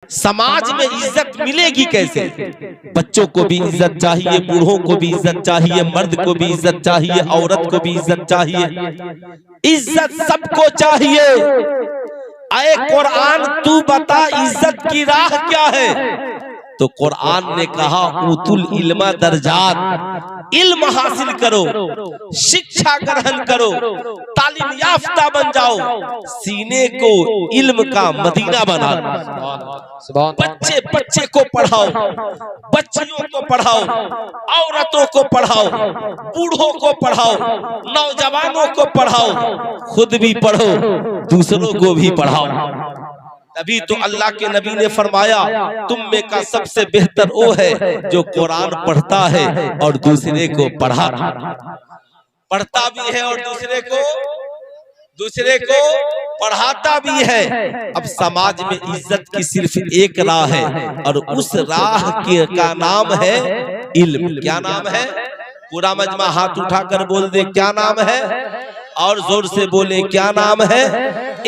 समाज में इज्जत मिलेगी कैसे? बच्चों को भी इज्जत चाहिए, बूढ़ों को भी इज्जत चाहिए, मर्द को भी इज्जत चाहिए, औरत को भी इज्जत चाहिए, इज्जत सबको चाहिए। अरे कुरान तू बता इज्जत की राह क्या है? तो कुरान ने कहा उतुल इल्मा दर्जात, इल्म हासिल करो, शिक्षा ग्रहण करो, तालीम याफ्ता बन जाओ, सीने को इल्म का मदीना बना दो। बच्चे बच्चे को पढ़ाओ, बच्चियों को पढ़ाओ, औरतों को पढ़ाओ, बूढ़ों को पढ़ाओ, नौजवानों को पढ़ाओ, खुद भी पढ़ो, दूसरों को भी पढ़ाओ। तभी तो अल्लाह के नबी ने फरमाया तुम में का सबसे बेहतर वो है जो कुरान पढ़ता है और दूसरे को पढ़ता भी है और दूसरे को पढ़ाता भी है। अब समाज में इज्जत की सिर्फ एक राह है और उस राह का नाम है इल्म। क्या नाम है? पूरा मजमा हाथ उठाकर बोल दे क्या नाम है, और जोर से बोले क्या नाम है?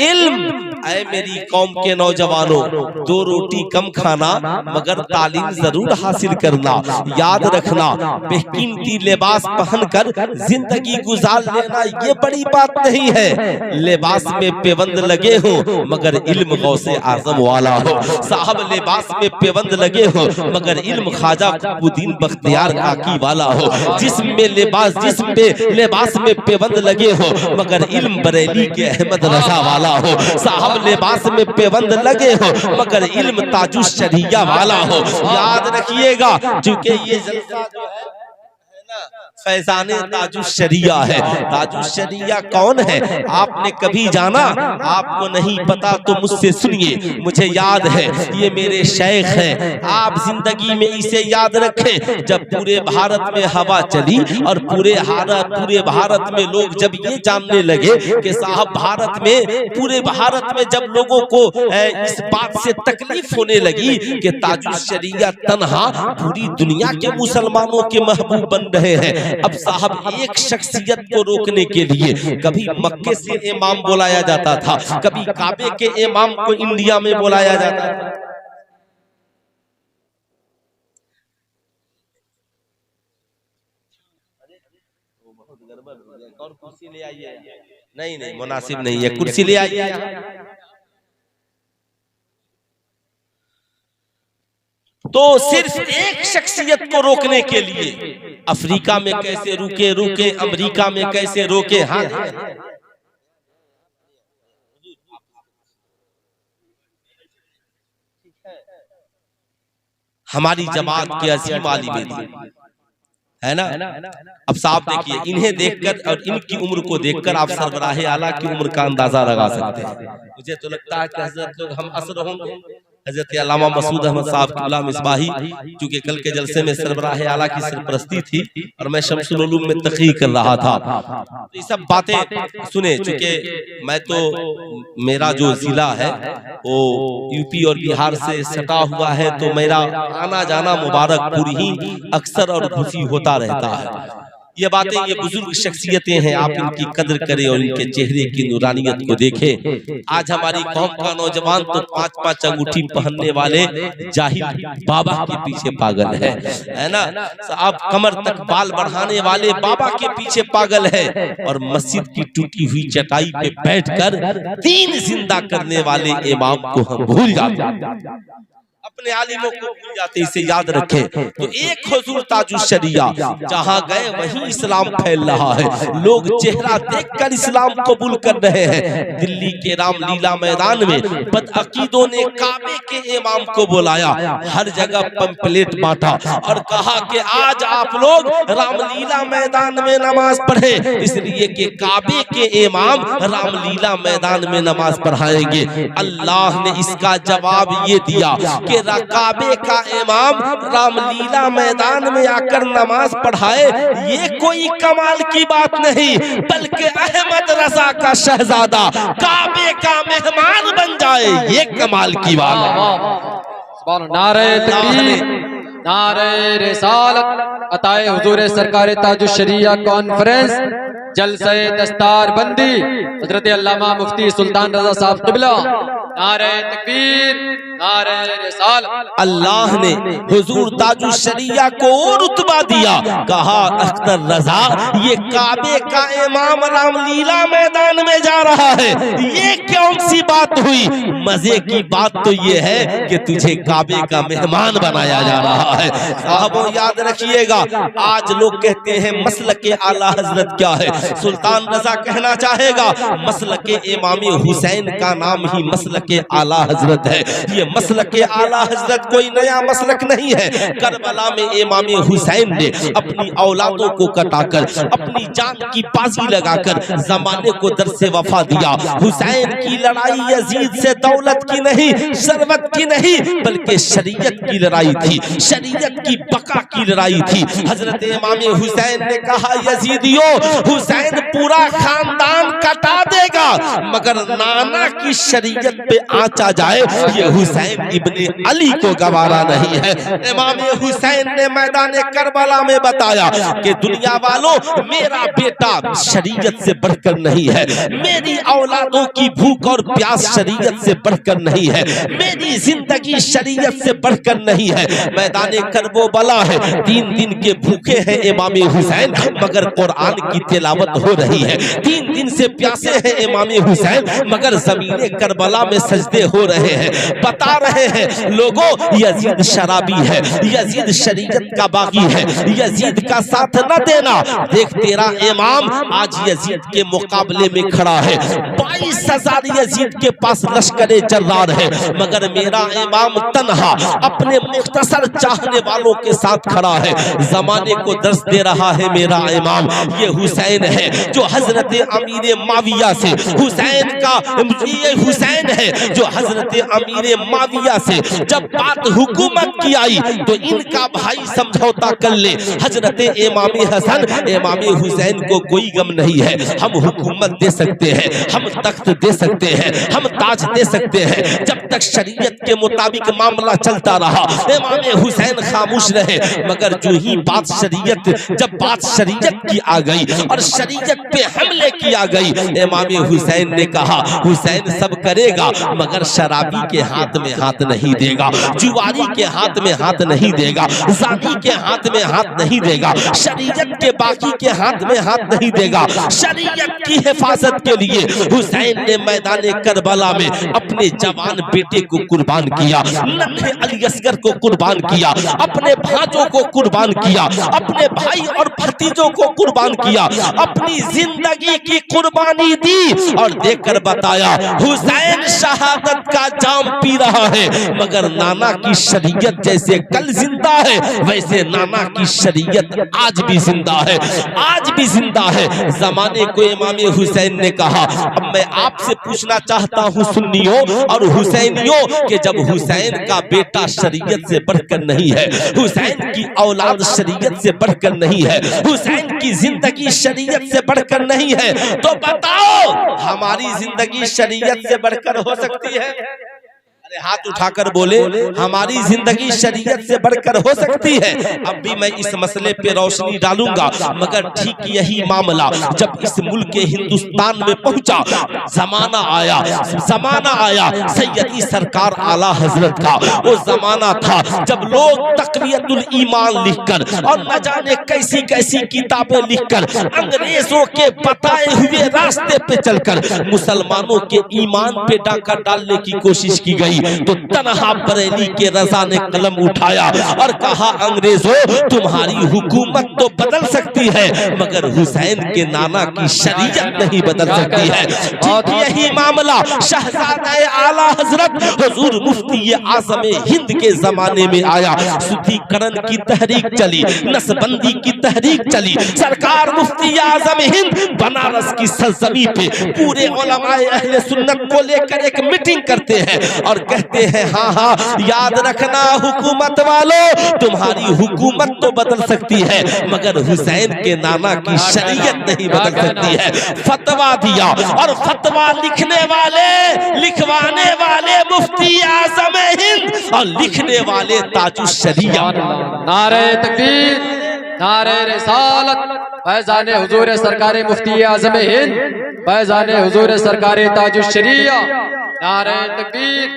इल्म। ऐ मेरी कौम के नौजवानों, दो रोटी कम खाना मगर तालीम जरूर हासिल करना। याद रखना बेकीमती लिबास पहनकर जिंदगी गुजार लेना ये बड़ी बात नहीं है। लिबास में पेबंद लगे हो मगर इल्म गौसे आजम वाला हो। साहब लिबास में पेबंद लगे हो मगर इल्म ख्वाजा कुतुबुद्दीन बख्तियार काकी वाला हो। जिस्म पे लिबास में पेबंद लगे हो मगर इल्म बरेली के अहमद रजा वाला हो। साहब लिबास में पेबंद लगे हो मगर इल्म ताजुश शरिया वाला हो। याद रखिएगा क्योंकि ये जलसा जो है फैजाने ताजुश शरिया है। ताजुश शरिया कौन है आपने कभी जाना? आपको नहीं पता तो मुझसे सुनिए। मुझे याद है ये मेरे शेख हैं, आप जिंदगी में इसे याद रखें। जब पूरे भारत में हवा चली और पूरे भारत में लोग जब ये जानने लगे कि साहब पूरे भारत में जब लोगों को इस बात से तकलीफ होने लगी कि ताजुश शरिया तन्हा पूरी दुनिया के मुसलमानों के महबूब बन रहे हैं। अब साहब एक शख्सियत को रोकने के लिए कभी मक्के से इमाम बुलाया जाता था, कभी काबे के इमाम को इंडिया में बुलाया जाता था। बहुत गड़बड़ हो गया, और कुर्सी ले आइए। नहीं मुनासिब नहीं है, कुर्सी ले आइए। तो सिर्फ एक शख्सियत को रोकने के लिए अफ्रीका में कैसे रुके, अमेरिका में कैसे रोके। हाँ हमारी जमात के अजीम आलिम है ना। अब साहब देखिए इन्हें देखकर और इनकी उम्र को देखकर आप सरबराह आला की उम्र का अंदाजा लगा सकते हैं। मुझे तो लगता है कि हजरत लोग हम असर होंगे हजरत अल्लामा मसूद अहमद साहब किबला मिसबाही, क्योंकि कल के जलसे में सरबराह आला की सरपरस्ती थी और मैं शम्सुल उलूम में तक़रीर कर रहा था। तो ये सब बातें सुने, चूंकि मैं तो मेरा जो जिला है वो यूपी और बिहार से सटा हुआ है, तो मेरा आना जाना मुबारकपुर ही अक्सर और खुशी होता रहता है। ये बातें ये बुजुर्ग शख्सियतें हैं, आप इनकी कदर करें और इनके चेहरे की नूरानियत को देखें। आज हमारी कौम का नौजवान तो 5-5 अंगूठी पहनने वाले जाहिल बाबा के पीछे पागल है ना। आप कमर तक बाल बढ़ाने वाले बाबा के पीछे पागल है, और मस्जिद की टूटी हुई चटाई पे बैठकर दीन जिंदा करने वाले इमाम को हम भूल जाते हैं, अपने आलिमों को भूल जाते। इसे याद रखें। तो एक हुजूर ताजुश शरिया, जहां गए वहीं इस्लाम फैल रहा है। लोग चेहरा देखकर इस्लाम कबूल कर रहे हैं। दिल्ली के रामलीला मैदान में बदअकीदों ने काबे के इमाम को बुलाया, हर जगह पंपलेट बांटा और कहा कि आज आप लोग रामलीला मैदान में नमाज पढ़े, इसलिए कि काबे के इमाम रामलीला मैदान में नमाज पढ़ाएंगे। अल्लाह ने इसका जवाब ये दिया कि काबे का इमाम रामलीला मैदान में आकर नमाज पढ़ाए, ये कोई कमाल की बात नहीं, बल्कि अहमद रजा का शहजादा काबे का मेहमान बन जाए, ये कमाल की बात है। नारे तकबीर, नारे रिसालत, अताए हुजूर सरकार ताजुश शरिया कॉन्फ्रेंस जलसे दस्तार बंदी हजरत अल्लामा मुफ्ती सुल्तान रजा साहब क़िबला। नारे तकबीर, नारे रिसालत। अल्लाह ने हुजूर ताजुश शरिया को रुतबा दिया, कहा अख्तर रजा ये काबे का इमाम रामलीला मैदान में जा रहा है, ये कौन सी बात हुई? मजे की बात तो ये है कि तुझे काबे का मेहमान बनाया जा रहा है। साहबों याद रखिएगा, आज लोग कहते हैं मसलके आला हजरत क्या है? सुल्तान रजा कहना चाहेगा मसलके इमामी हुसैन का नाम ही मसलके आला हजरत है। ये मसलके आला हजरत कोई नया मसलक नहीं है। करबला में इमामी हुसैन ने अपनी औलादों को कटाकर अपनी जान की बाजी लगाकर जमाने को दर से वफा दिया। हुसैन की लड़ाई यजीद से दौलत की नहीं, शरवत की नहीं, बल्कि शरीयत की लड़ाई थी, शरीयत की बका की लड़ाई थी। हजरत इमाम हुसैन ने कहा यजीदियों, हुसैन पूरा खानदान कटा देगा मगर नाना की शरीयत पे आंच आ जाए ये हुसैन इब्ने अली को गवारा नहीं है। इमाम हुसैन ने मैदान करबला में बताया कि दुनिया वालों, मेरा बेटा शरीयत से बढ़कर नहीं है, मेरी औलादों की भूख और प्यास शरीयत से बढ़कर नहीं है, मेरी जिंदगी शरीयत से बढ़कर नहीं है। मैदान करबला है, 3 दिन के भूखे हैं इमाम हुसैन मगर कुरान की तिलावत हो रही है। 3 दिन से प्यासे हैं इमाम हुसैन मगर ज़मीने करबला में सजदे हो रहे हैं। बता रहे हैं लोगों, यजीद शराबी है, यजीद शरीयत का बागी है, यजीद का साथ न देना। देख तेरा इमाम आज यजीद के मुकाबले में खड़ा है, 22,000 यजीद के पास लश्करे जर्रार है मगर मेरा इमाम तन्हा अपने मुख्तसर चाहने वालों के साथ खड़ा है। जमाने को दर्श दे रहा है मेरा इमाम। ये हुसैन है जो हजरत अमीर माविया से, हुसैन का ये हुसैन है जो हजरत अमीर माविया से जब बात हुकूमत की आई तो इनका भाई समझौता कर ले। हजरत इमाम हसन इमाम हुसैन को कोई गम नहीं है, हम हुकूमत दे सकते हैं, हम तख्त दे सकते हैं, हम ताज दे सकते हैं। जब तक शरीयत के मुताबिक मामला चलता रहा इमाम हुसैन खामोश रहे मगर जो ही जब बात शरीयत की आ गई और शरीयत पे हमले की आ गई, इमाम हुसैन ने कहा हुसैन सब करेगा मगर शराबी के हाथ में हाथ नहीं देगा, जुआरी के हाथ में हाथ नहीं देगा, जानी के हाथ में हाथ नहीं देगा, शरीयत के बाकी के हाथ में हाथ नहीं देगा। शरीयत की हिफाजत के लिए हुसैन ने मैदान करबला में अपने जवान बेटे को कुर्बान किया, नन्हे अली असगर को कुर्बान किया, अपने भांजों को कुर्बान किया, अपने भाई और भतीजों को कुर्बान किया, अपनी जिंदगी की कुर्बानी दी और देकर बताया हुसैन शहादत का जाम पी रहा है मगर नाना की शरीयत जैसे कल जिंदा है वैसे नाना की शरीयत आज भी जिंदा है, आज भी जिंदा है। जमाने को इमाम हुसैन ने कहा अब मैं आपसे पूछना चाहता हूँ सुन्नियों और हुसैनियों कि जब हुसैन का बेटा शरीयत से बढ़कर नहीं है, हुसैन की औलाद शरीयत से बढ़कर नहीं है, हुसैन की जिंदगी शरीयत से बढ़कर नहीं है, तो बताओ हमारी जिंदगी शरीयत से बढ़कर हो सकती है? हाथ उठाकर बोले हमारी जिंदगी शरीयत से बढ़कर हो सकती है। अब भी मैं इस मसले पे रोशनी डालूंगा मगर ठीक यही मामला जब इस मुल्क के हिंदुस्तान में पहुंचा, जमाना आया सैयदी सरकार आला हजरत का। वो जमाना था जब लोग तक़वियतुल ईमान लिखकर और न जाने कैसी कैसी किताबें लिखकर अंग्रेजों के बताए हुए रास्ते पे चलकर मुसलमानों के ईमान पे डाका डालने की कोशिश की गई तो तन्हा बरेली के रजा ने कलम उठाया और कहा अंग्रेजों तुम्हारी हुकूमत तो बदल सकती है मगर हुसैन के नाना की शरीयत नहीं बदल सकती है। ठीक यही मामला शहजादा आला हजरत हुजूर मुफ्ती आज़म हिंद के जमाने में आया। शुद्धिकरण की तहरीक चली, नसबंदी की तहरीक चली, सरकार मुफ्ती आज़म हिंद बनारस की सरजमी पे पूरे उलमाए अहले सुन्नत को लेकर एक मीटिंग करते हैं और कहते हैं हाँ याद रखना हुकूमत वालों तुम्हारी हुकूमत तो बदल सकती है मगर हुसैन के नाना की शरीयत नहीं बदल सकती है। फतवा दिया और फतवा लिखने वाले लिखवाने वाले मुफ्ती आज़म हिंद और लिखने वाले ताजुश शरिया। नारे तकबीर, नारे रिसालत। फैजान हुजूर सरकार मुफ्ती आज़म हिंद, फैजान हुजूर सरकार ताजुश शरिया, नारे तकबीर।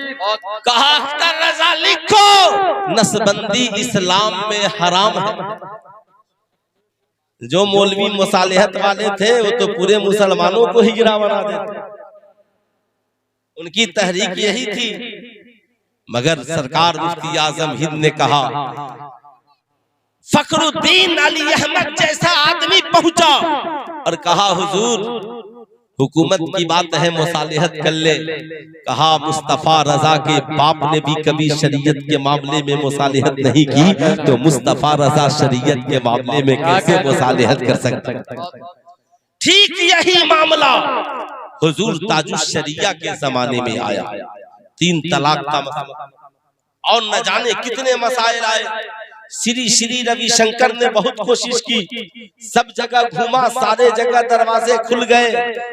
कहा अख्तर रजा लिखो, नसबंदी इस्लाम में हराम है। जो मौलवी मुसालिहत वाले थे वो तो पूरे मुसलमानों को हिजरा बना देते, उनकी तहरीक यही थी। मगर सरकार मुफ्ती आजम हिंद ने कहा, फखरुद्दीन अली अहमद जैसा आदमी पहुंचा और कहा हुजूर हुकूमत की बात है, मुसालिहत कर ले। कहा मुस्तफा रजा के बाप ने भी कभी शरीयत के मामले में मुसालिहत नहीं की, तो मुस्तफा रजा शरीयत के मामले में कैसे मुसालिहत कर सकते। ठीक यही मामला हुजूर ताजुश शरिया के जमाने में आया। 3 तलाक का मसला और न जाने कितने मसाइल आए। श्री श्री रविशंकर ने बहुत कोशिश की, सब जगह घूमा, सारे जगह दरवाजे खुल गए,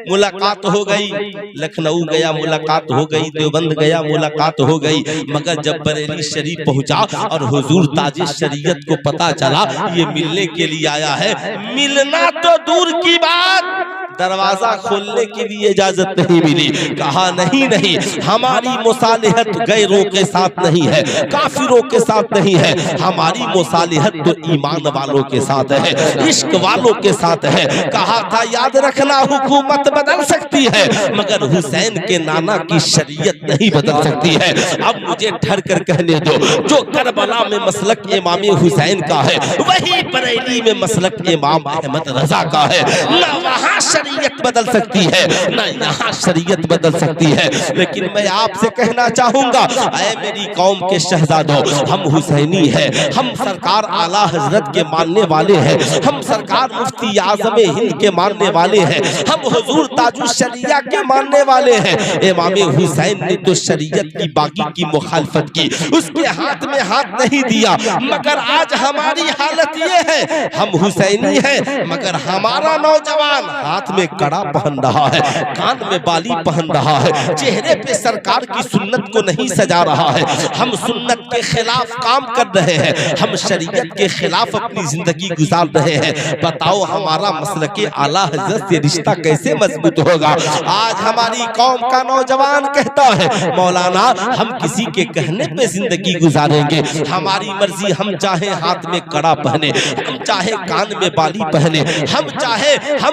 मुलाकात हो गई। लखनऊ गया मुलाकात हो गई, देवबंद गया मुलाकात हो गई। मगर जब बरेली शरीफ पहुंचा और हुजूर ताजे शरीयत को पता चला ये मिलने के लिए आया है, मिलना तो दूर की बात, दरवाजा खोलने की भी इजाजत नहीं मिली। कहा नहीं नहीं, हमारी मुसालिहत गैरों के साथ नहीं है, काफिरों के साथ नहीं है, हमारी मुसालिहत तो ईमान वालों के साथ है, इश्क वालों के साथ है। कहा था याद रखना हुकूमत बदल सकती है मगर हुसैन के नाना की शरीयत नहीं बदल सकती है। अब मुझे ठहर कर कहने दो, जो करबला में मसलक इमाम हुसैन का है वही बरेली में मसलक इमाम अहमद रजा का है। ना वहाँ शरीयत बदल सकती है ना यहाँ शरीयत बदल सकती है। लेकिन मैं आपसे कहना चाहूंगा, ऐ मेरी कौम के शहजादों, हम हुसैनी हैं, हम सरकार आला हजरत के मानने वाले हैं, हम सरकार मुफ्ती आज़म हिंद के मानने वाले हैं, हम हुजूर ताजुश शरिया के मानने वाले हैं। इमाम हुसैन ने तो शरीयत की बाकी की मुखालफत की, उसके हाथ में हाथ नहीं दिया। मगर आज हमारी हालत ये है, हम हुसैनी हैं मगर हमारा नौजवान हाथ में कड़ा पहन रहा है, कान में बाली पहन रहा है, चेहरे पे सरकार की सुन्नत को नहीं सजा रहा है। हम सुन्नत के खिलाफ काम कर रहे हैं, हम शरीयत के खिलाफ अपनी जिंदगी गुजार रहे हैं। बताओ हमारा मसलके आला हजरत से रिश्ता कैसे मजबूत होगा। आज हमारी कौम का नौजवान कहता है मौलाना हम किसी के कहने पे जिंदगी गुजारेंगे, हमारी मर्जी, हम चाहे हाथ में कड़ा पहने, हम चाहे कान में बाली पहने, हम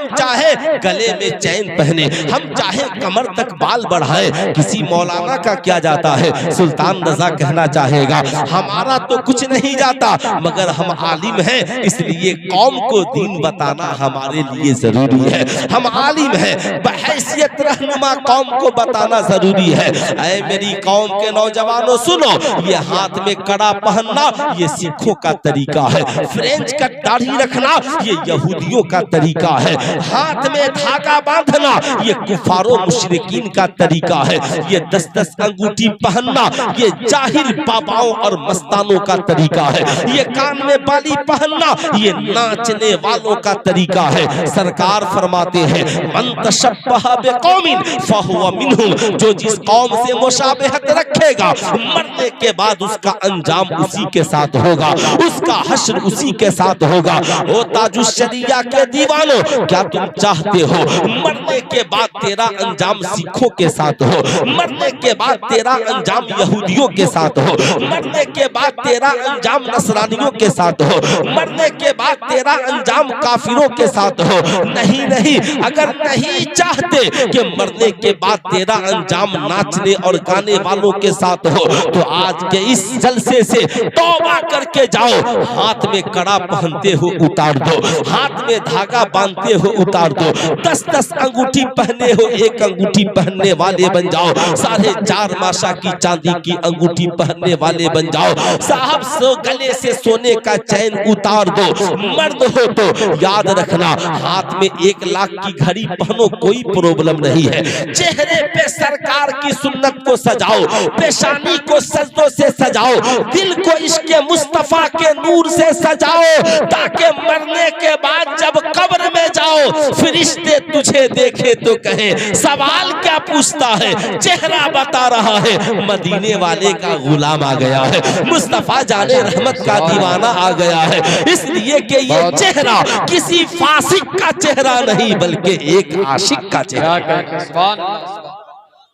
चाहे गले में चैन पहने, हम चाहे कमर तक बाल बढ़ाए, किसी मौलाना का क्या जाता है। सुल्तान रजा कहना चाहेगा हमारा तो कुछ नहीं जाता मगर हम आलिम हैं, इसलिए कौम को दीन बताना हमारे लिए जरूरी है। हम आलिम हैं, बहैसियत रहनुमा कौम को बताना जरूरी है। ऐ मेरी कौम के नौजवानों सुनो, ये हाथ में कड़ा पहनना ये सिखों का तरीका है, फ्रेंच कट दाढ़ी रखना ये यहूदियों का तरीका है, हाथ में धागा बांधना ये कुफारो मुशरिकीन का तरीका है, ये 10-10 अंगूठी पहनना ये जाहिल बाबाओं और मस्तानों का तरीका है, ये कान में बाली पहनना ये नाचने वालों का तरीका है। सरकार फरमाते हैं मन तशब्बह बिकौमिन फहुव मिनहुम, जो जिस कौम से मुशाबहत रखेगा मरने के बाद उसका अंजाम उसी के साथ होगा, उसका हश्र उसी के साथ होगा। ओ ताजुश शरिया के दीवानों, क्या तुम चाहते हो मरने के बाद तेरा अंजाम सिखों के साथ हो, मरने के बाद तेरा अंजाम यहूदियों के साथ हो, मरने के बाद तेरा अंजाम नसरानियों के साथ हो, मरने के बाद तेरा अंजाम काफिरों के साथ हो? नहीं नहीं, अगर नहीं चाहते कि मरने के बाद तेरा अंजाम नाचने और गाने वालों के साथ हो तो आज के इस जलसे से तौबा करके जाओ। हाथ में कड़ा पहनते हो उतार दो, हाथ में धागा बांधते हो उतार दो, 10-10 अंगूठी पहने हो एक अंगूठी पहनने वाले बन जाओ, 4.5 माशा की चांदी की अंगूठी पहनने वाले बन जाओ। साहब गले से सोने का चैन उतार दो। मर्द हो तो याद रखना हाथ में 1 लाख की घड़ी पहनो, कोई प्रॉब्लम नहीं है। चेहरे पे सरकार की सुन्नत को सजाओ, पेशानी को सजदों से सजाओ, दिल को इश्क मुस्तफा के नूर से सजाओ, ताकि मरने के बाद जब कब्र में जाओ आओ फरिश्ते तुझे देखे तो कहे सवाल क्या पूछता है, चेहरा बता रहा है मदीने वाले का गुलाम आ गया है, मुस्तफा जाने रहमत का दीवाना आ गया है। इसलिए कि ये चेहरा किसी फासिक का चेहरा नहीं बल्कि एक आशिक का चेहरा।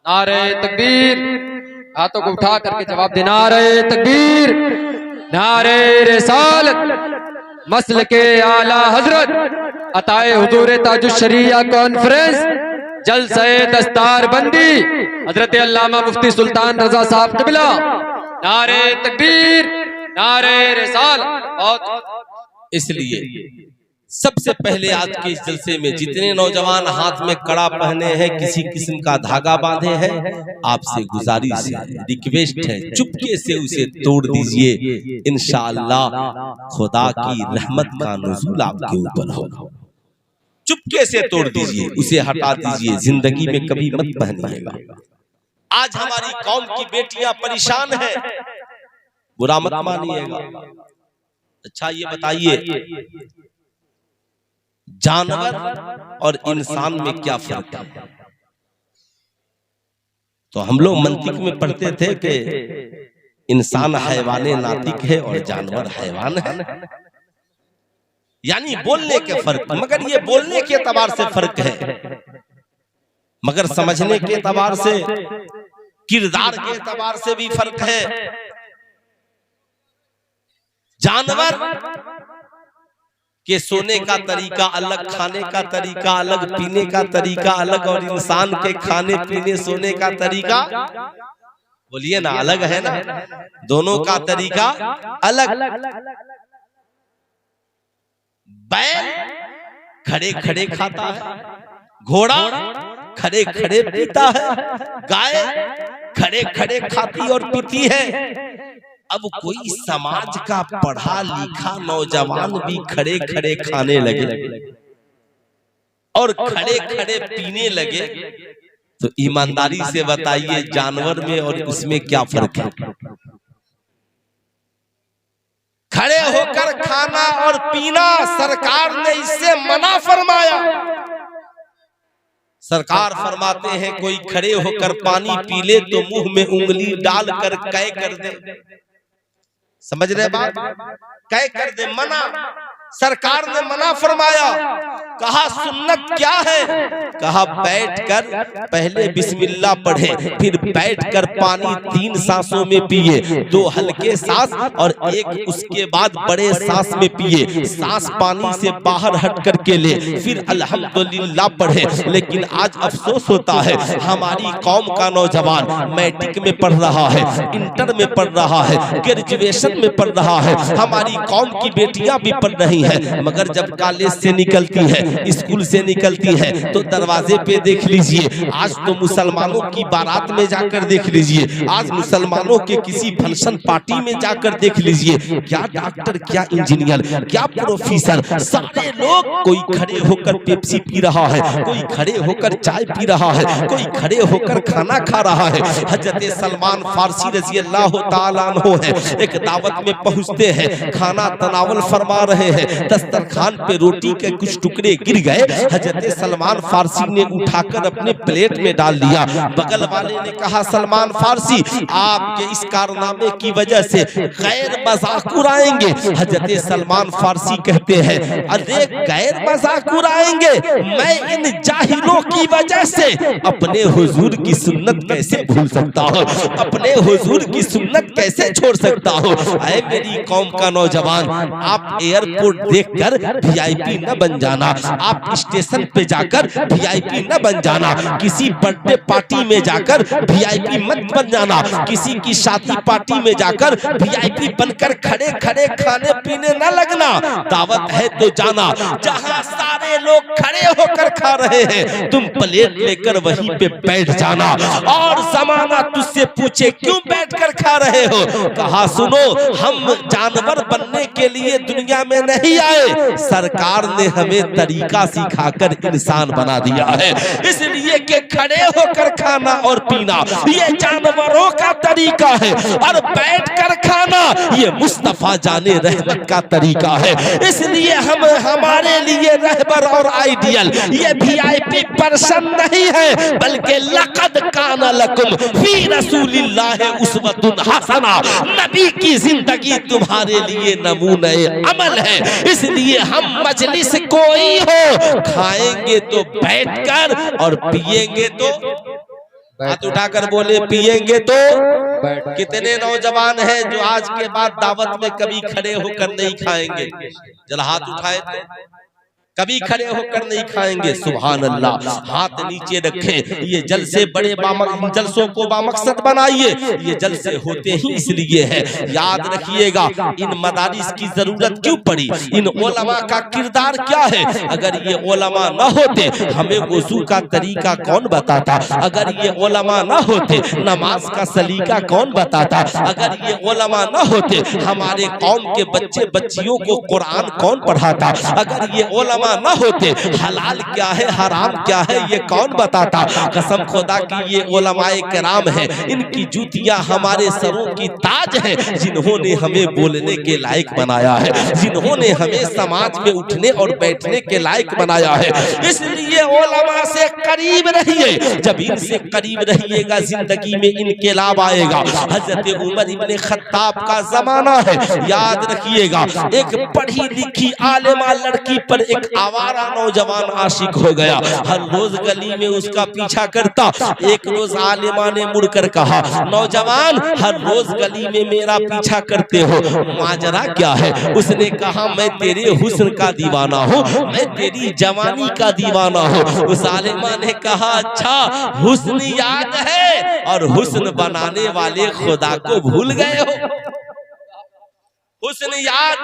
नारे तकबीर, हाथों को उठा करके जवाब देना। नारे तकबीर, नारे रिसालत, मसल के आला हजरत अताए हुजूर ताजुश शरिया कॉन्फ्रेंस जलसे दस्तार बंदी हजरत अल्लामा मुफ्ती सुल्तान रजा साहब क़िबला। नारे तकबीर, नारे रिसालत। इसलिए सबसे पहले आज के इस जलसे में जितने नौजवान हाथ में कड़ा पहने हैं, किसी किस्म का धागा बांधे हैं, आपसे गुजारिश है, रिक्वेस्ट है, चुपके से उसे तोड़ दीजिए। इंशाअल्लाह खुदा की रहमत का नुज़ूल आपके ऊपर होगा। चुपके से तोड़ दीजिए, उसे हटा दीजिए, जिंदगी में कभी मत पहनिएगा। आज हमारी कौम की बेटियां परेशान हैं, बुरा मत मानिएगा। अच्छा ये बताइए जानवर और इंसान में क्या फर्क है? तो हम लोग मंतिक में पढ़ते थे कि इंसान हैवाने नातिक है और जानवर हैवान है, यानी बोलने के फर्क। मगर ये बोलने के एतबार से फर्क है, मगर समझने के एतबार से, किरदार के एतबार से भी फर्क है। जानवर के सोने का तरीका अलग, खाने का तरीका अलग, पीने का तरीका अलग, और इंसान के खाने पीने सोने का तरीका, बोलिए ना, अलग है ना, दोनों का तरीका अलग। बैल खड़े खड़े खाता है, घोड़ा खड़े खड़े पीता है, गाय खड़े खड़े खाती और पीती है। अब कोई समाज का पढ़ा लिखा नौजवान भी खड़े खड़े खाने लगे और खड़े खड़े पीने लगे, तो ईमानदारी से बताइए जानवर में और उसमें क्या फर्क है? खड़े होकर खाना और पीना सरकार ने इससे मना फरमाया। सरकार फरमाते हैं कोई खड़े होकर पानी पी ले तो मुंह में उंगली डालकर कै कर दे। समझ रहे बात? कै कर दे, मना। सरकार ने मना फरमाया। कहा सुन्नत क्या है? कहा बैठकर पहले बिस्मिल्लाह पढ़े, फिर बैठकर पानी 3 सांसों में पिए, 2 हल्के सांस और एक उसके बाद बड़े सांस में पिए। सांस पानी से बाहर हट करके ले, फिर अल्हम्दुलिल्लाह पढ़े। लेकिन आज अफसोस होता है हमारी कौम का नौजवान मैट्रिक में पढ़ रहा है, इंटर में पढ़ रहा है, ग्रेजुएशन में पढ़ रहा है, हमारी कौम की बेटियां भी पढ़ रही है, मगर जब कॉलेज से निकलती है, स्कूल से निकलती है, तो दरवाजे पे देख लीजिए, आज तो मुसलमानों की बारात में जाकर देख लीजिए, आज मुसलमानों के किसी फंक्शन पार्टी में जाकर देख लीजिए, क्या डॉक्टर, क्या इंजीनियर, क्या प्रोफेसर, सारे लोग, कोई खड़े होकर पेप्सी पी रहा है, कोई खड़े होकर चाय पी रहा है, कोई खड़े होकर खाना खा रहा है। हजरत सलमान फारसी रजी अल्लाह ताला अन्हु है, एक दावत में पहुंचते हैं, खाना तनावल फरमा रहे हैं, दस्तरखान पे रोटी के कुछ टुकड़े गिर गए, हजरत सलमान फारसी ने उठाकर अपने प्लेट में डाल दिया। बगल वाले ने कहा सलमान फारसी आपके इस कारनामे की वजह से गैर मजाक उड़ाएंगे। हजरत सलमान फारसी कहते हैं अरे गैर मजाक उड़ाएंगे, मैं इन जाहिलों की वजह से अपने हुजूर की सुन्नत कैसे भूल सकता हूँ, अपने हुजूर की सुन्नत कैसे छोड़ सकता हूँ। ऐ मेरी कौम का नौजवान, आप एयरपोर्ट देखकर वीआईपी न बन जाना, आप स्टेशन पे जाकर वीआईपी न बन जाना, किसी बर्थडे पार्टी में जाकर वीआईपी मत बन जाना, किसी की शादी पार्टी में जाकर वीआईपी बनकर खड़े खड़े खाने पीने न लगना। दावत है तो जाना, जहां सारे लोग खड़े होकर खा रहे हैं तुम प्लेट लेकर वहीं पे बैठ जाना, और जमाना तुझसे पूछे क्यों बैठकर खा रहे हो। कहा सुनो, हम जानवर बनने के लिए दुनिया में नहीं आए, सरकार ने हमें तरीका सिखाकर इंसान बना दिया है। इसलिए कि खड़े होकर खाना और पीना ये जानवरों का तरीका है, और बैठकर खाना ये मुस्तफा जाने रहमत का तरीका है। इसलिए हम हमारे लिए रहबर और आइडियल ये VIP पर्सन नहीं है, बल्कि लक़द काना लकुम फी रसूलिल्लाहि उस्वतुन हसना, नबी की जिंदगी तुम्हारे लिए नमूने अमल है। इसलिए हम मजलिस कोई हो, खाएंगे तो बैठकर और पिएंगे तो, हाथ उठाकर बोले पिएंगे तो। कितने नौजवान हैं जो आज के बाद दावत में कभी खड़े होकर नहीं खाएंगे? जरा हाथ उठाए तो। कभी खड़े होकर नहीं खाएंगे। सुभान अल्लाह। हाथ नीचे रखें। ये जलसे बड़े जलसों को बामकसद बनाइए। ये जलसे होते ही इसलिए है। याद रखिएगा, इन मदारिस की जरूरत क्यों पड़ी, इन उलमा का किरदार क्या है। अगर ये उलमा न होते हमें वुजू का तरीका कौन बताता, अगर ये उलमा न होते नमाज का सलीका कौन बताता, अगर ये उलमा न होते हमारे कौम के बच्चे बच्चियों को कुरान कौन पढ़ाता, अगर ये उलमा न होते हलाल क्या है हराम क्या है ये कौन बताता। कसम खुदा की ये उलमाए किराम है, इनकी जूतियां हमारे सरों की ताज है, जिन्होंने हमें बोलने के लायक बनाया है, जिन्होंने हमें समाज में उठने और बैठने के लायक बनाया है। इसलिए उलमा से करीब रहिए। जब इनसे करीब रहिएगा जिंदगी में इनकलाब आएगा। हजरत उमर इब्ने खत्ताब का जमाना है। याद रखिएगा, एक पढ़ी लिखी आलिमा लड़की पर एक आवारा नौजवान आशिक हो गया। हर रोज गली में उसका पीछा करता। एक रोज आलिमा ने मुड़कर कहा, नौजवान हर रोज गली में मेरा पीछा करते हो, माजरा क्या है। उसने कहा, मैं तेरे हुस्न का दीवाना हूँ, मैं तेरी जवानी का दीवाना हूँ। उस आलिमा ने कहा, अच्छा हुस्न याद है और हुस्न बनाने वाले खुदा को भूल गए हो। हुस्न याद,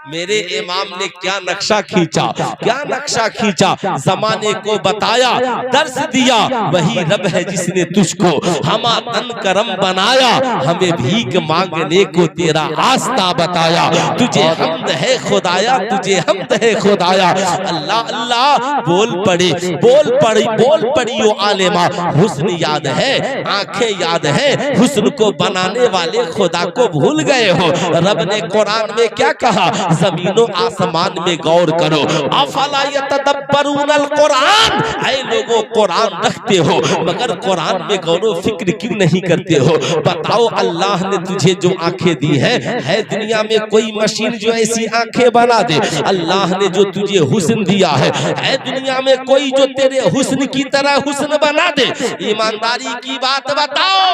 मेरे इमाम ने क्या नक्शा खींचा, क्या नक्शा खींचा, जमाने को बताया, दर्श दिया। वही रब है जिसने तुझको हमा तन करम बनाया, हमें भीख मांगने को तेरा रास्ता बताया। तुझे हम्द है खुदाया, तुझे हम्द है खुदाया। अल्लाह अल्लाह बोल पड़ी, बोल पड़ी, बोल पड़ी वो आलिमा। हुस्न याद है, आंखें याद है, हुस्न को बनाने वाले खुदा को भूल गए हो। रब ने कुरान में क्या कहा, जमीनों आसमान में गौर करो। अफला यतदब्बरूनल कुरान, ऐ लोगों कुरान रखते हो मगर कुरान में गौर फिक्र क्यों नहीं करते हो। बताओ, अल्लाह ने तुझे जो आंखें दी है दुनिया में कोई मशीन जो ऐसी आंखें बना दे। अल्लाह ने जो तुझे हुस्न दिया है दुनिया में कोई जो तेरे हुस्न की तरह हुस्न बना दे। ईमानदारी की बात बताओ,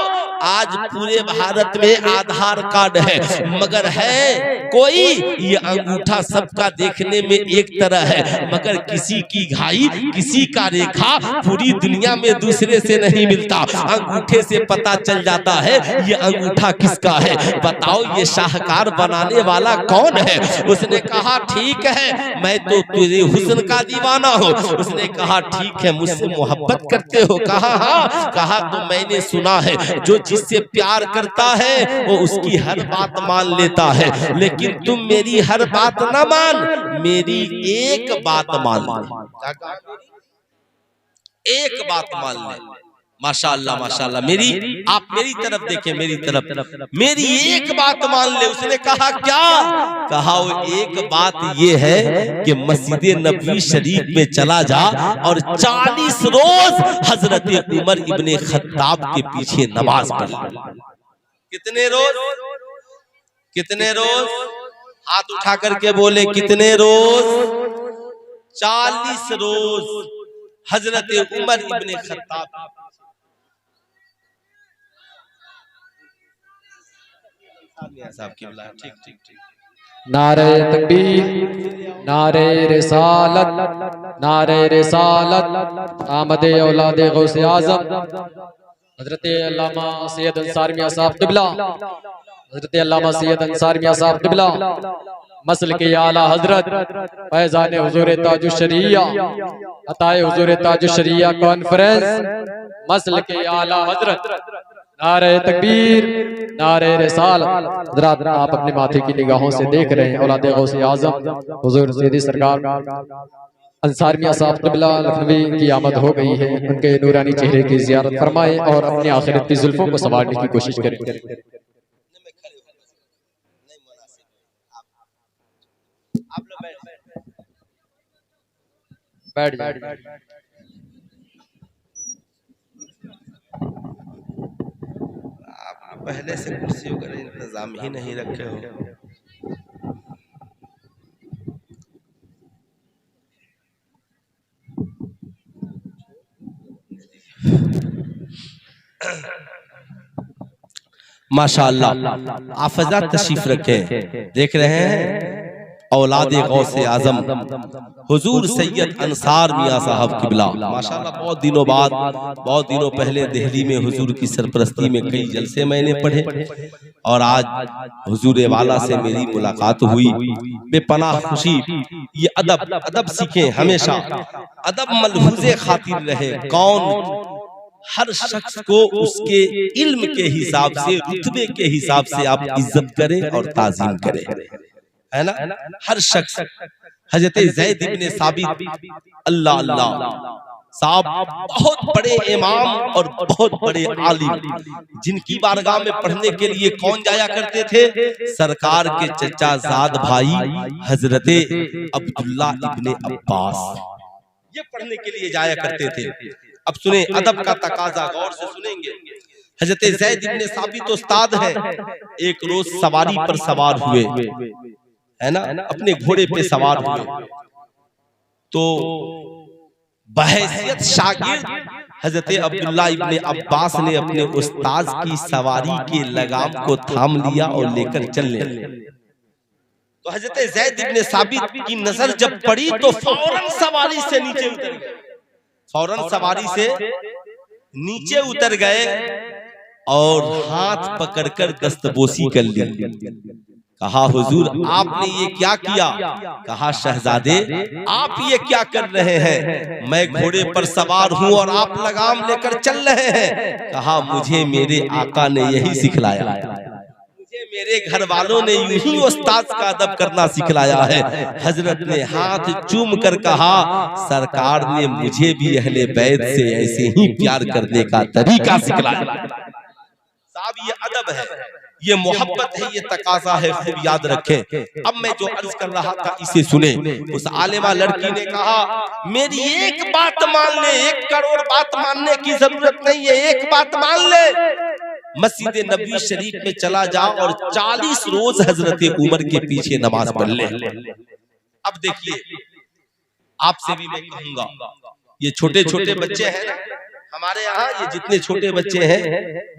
आज पूरे भारत में आधार कार्ड है मगर है कोई, ये अंगूठा सबका देखने में एक तरह है मगर किसी की घाई किसी का रेखा पूरी दुनिया में दूसरे से नहीं मिलता। अंगूठे से पता चल जाता है ये अंगूठा किसका है। बताओ, ये शाहकार बनाने वाला कौन है। उसने कहा, ठीक है मैं तो तुझे हुस्न का दीवाना हूँ। उसने कहा, ठीक है मुझसे मोहब्बत करते हो। कहा हाँ। कहा, तो मैंने सुना है जो जिससे प्यार करता है वो उसकी हर बात मान लेता है, लेकिन तुम मेरी हर बात ना मान, मेरी एक बात मान ले। एक बात मान ले। माशाअल्लाह माशाअल्लाह। आप मेरी तरफ देखें, मेरी तरफ, मेरी एक बात मान ले। उसने कहा, क्या कहा, वो एक बात ये है कि मस्जिद नबवी शरीफ में चला जा और 40 रोज हजरत उमर इब्ने खत्ताब के पीछे नमाज पढ़। कितने रोज, कितने रोज, हाथ उठा करके बोले कितने रोज, 40 रोज हजरत उमर इब्ने खत्ताब। ठीक ठीक ठीक। नारे तकबीर, नारे रिसालत, नारे रिसालत, आमदे औलादे गौसे आज़म हजरत अल्लामा सैयद अंसारी मियां साहब क़िबला, हजरत अल्लामा सैयद अंसारी मियां साहब क़िबला, मसल के आला हजरत फैज़ान हुजूर ताजुश शरिया, अताए हुजूर ताजुश शरिया कॉन्फ्रेंस, मसल के आला हजरत, नारे तकबीर, नारे रिसालत। हज़रात, आप अपने माथे की निगाहों से देख रहे हैं औलादे गौसे आज़म हुजूर सैयदी सरकार अंसारी मियां साहब क़िबला लखनवी की आमद हो गई है। उनके नूरानी चेहरे की ज़ियारत फरमाएं और अपनी आखिरत की जुल्फों को संवारने की कोशिश करें। बैठ जाए। आप पहले से कुर्सियों का इंतजाम ही नहीं रखे हो। माशाअल्लाह आप हज़रत तशरीफ रखें। देख रहे हैं औलाद गौसे आजम हुजूर सैयद अंसार मियां साहब किबला माशाअल्लाह बहुत दिनों पहले दिल्ली में हुजूर की सरपरस्ती में कई जलसे मैंने पढ़े और आज हुजूर वाला से मेरी मुलाकात हुई। बेपनाह खुशी। ये अदब सीखें हमेशा। अदब मलहूज़े खातिर रहे। कौन हर शख्स को उसके इल्म के हिसाब से रुतबे के हिसाब से आप इज्जत करें और ताज़ीम करें, है ना। हर शख्स हजरत ज़ैद इब्ने साबित अल्लाह अल्लाह साहब बहुत बड़े इमाम और बहुत बड़े आलिम, जिनकी बारगाह में पढ़ने के लिए कौन जाया करते थे? सरकार के चचा ज़ाद भाई हजरत अब्दुल्ला इब्ने अब्बास, ये पढ़ने के लिए जाया करते थे। अब सुने अदब का तकाजा, गौर से सुनेंगे। हजरत ज़ैद इब्ने साबित उस्ताद है। एक रोज सवारी पर सवार हुए, है ना, अपने घोड़े पे सवार हुए तो बहैसियत शागिर्द हजरत अब्दुल्ला इब्ने अब्बास ने अपने उस्ताद की सवारी के लगाम को थाम लिया और लेकर चलने लगे। तो हजरत ज़ैद इब्ने साबित की नजर जब पड़ी तो फौरन सवारी से नीचे उतर गए। फौरन सवारी से नीचे उतर गए और हाथ पकड़कर दस्तबोसी कर ली। कहा हुजूर आपने ये क्या किया? कहा शहजादे आप ये क्या कर रहे हैं? मैं घोड़े पर सवार हूँ और आप लगाम लेकर चल रहे हैं। कहा मुझे मेरे आका ने यही सिखलाया, मुझे मेरे घर वालों ने यूं ही उस्ताद का अदब करना सिखलाया है। हजरत ने हाथ चूम कर कहा सरकार ने मुझे भी अहले बैत से ऐसे ही प्यार करने का तरीका सिखलाया। साहब ये अदब है, ये मोहब्बत है, ये तकाजा है, खूब याद रखें। अब मैं जो अर्ज कर रहा था इसे सुने। उस आलिमा लड़की ने कहा मेरी एक बात मान ले, 1 करोड़ बात मानने की जरूरत नहीं है, एक बात मान ले, मस्जिद नबी शरीफ में चला जा और 40 रोज हजरत उमर के पीछे नमाज पढ़ ले। अब देखिए आपसे भी मैं कहूंगा, ये छोटे छोटे बच्चे हैं ना हमारे यहाँ, ये जितने छोटे बच्चे हैं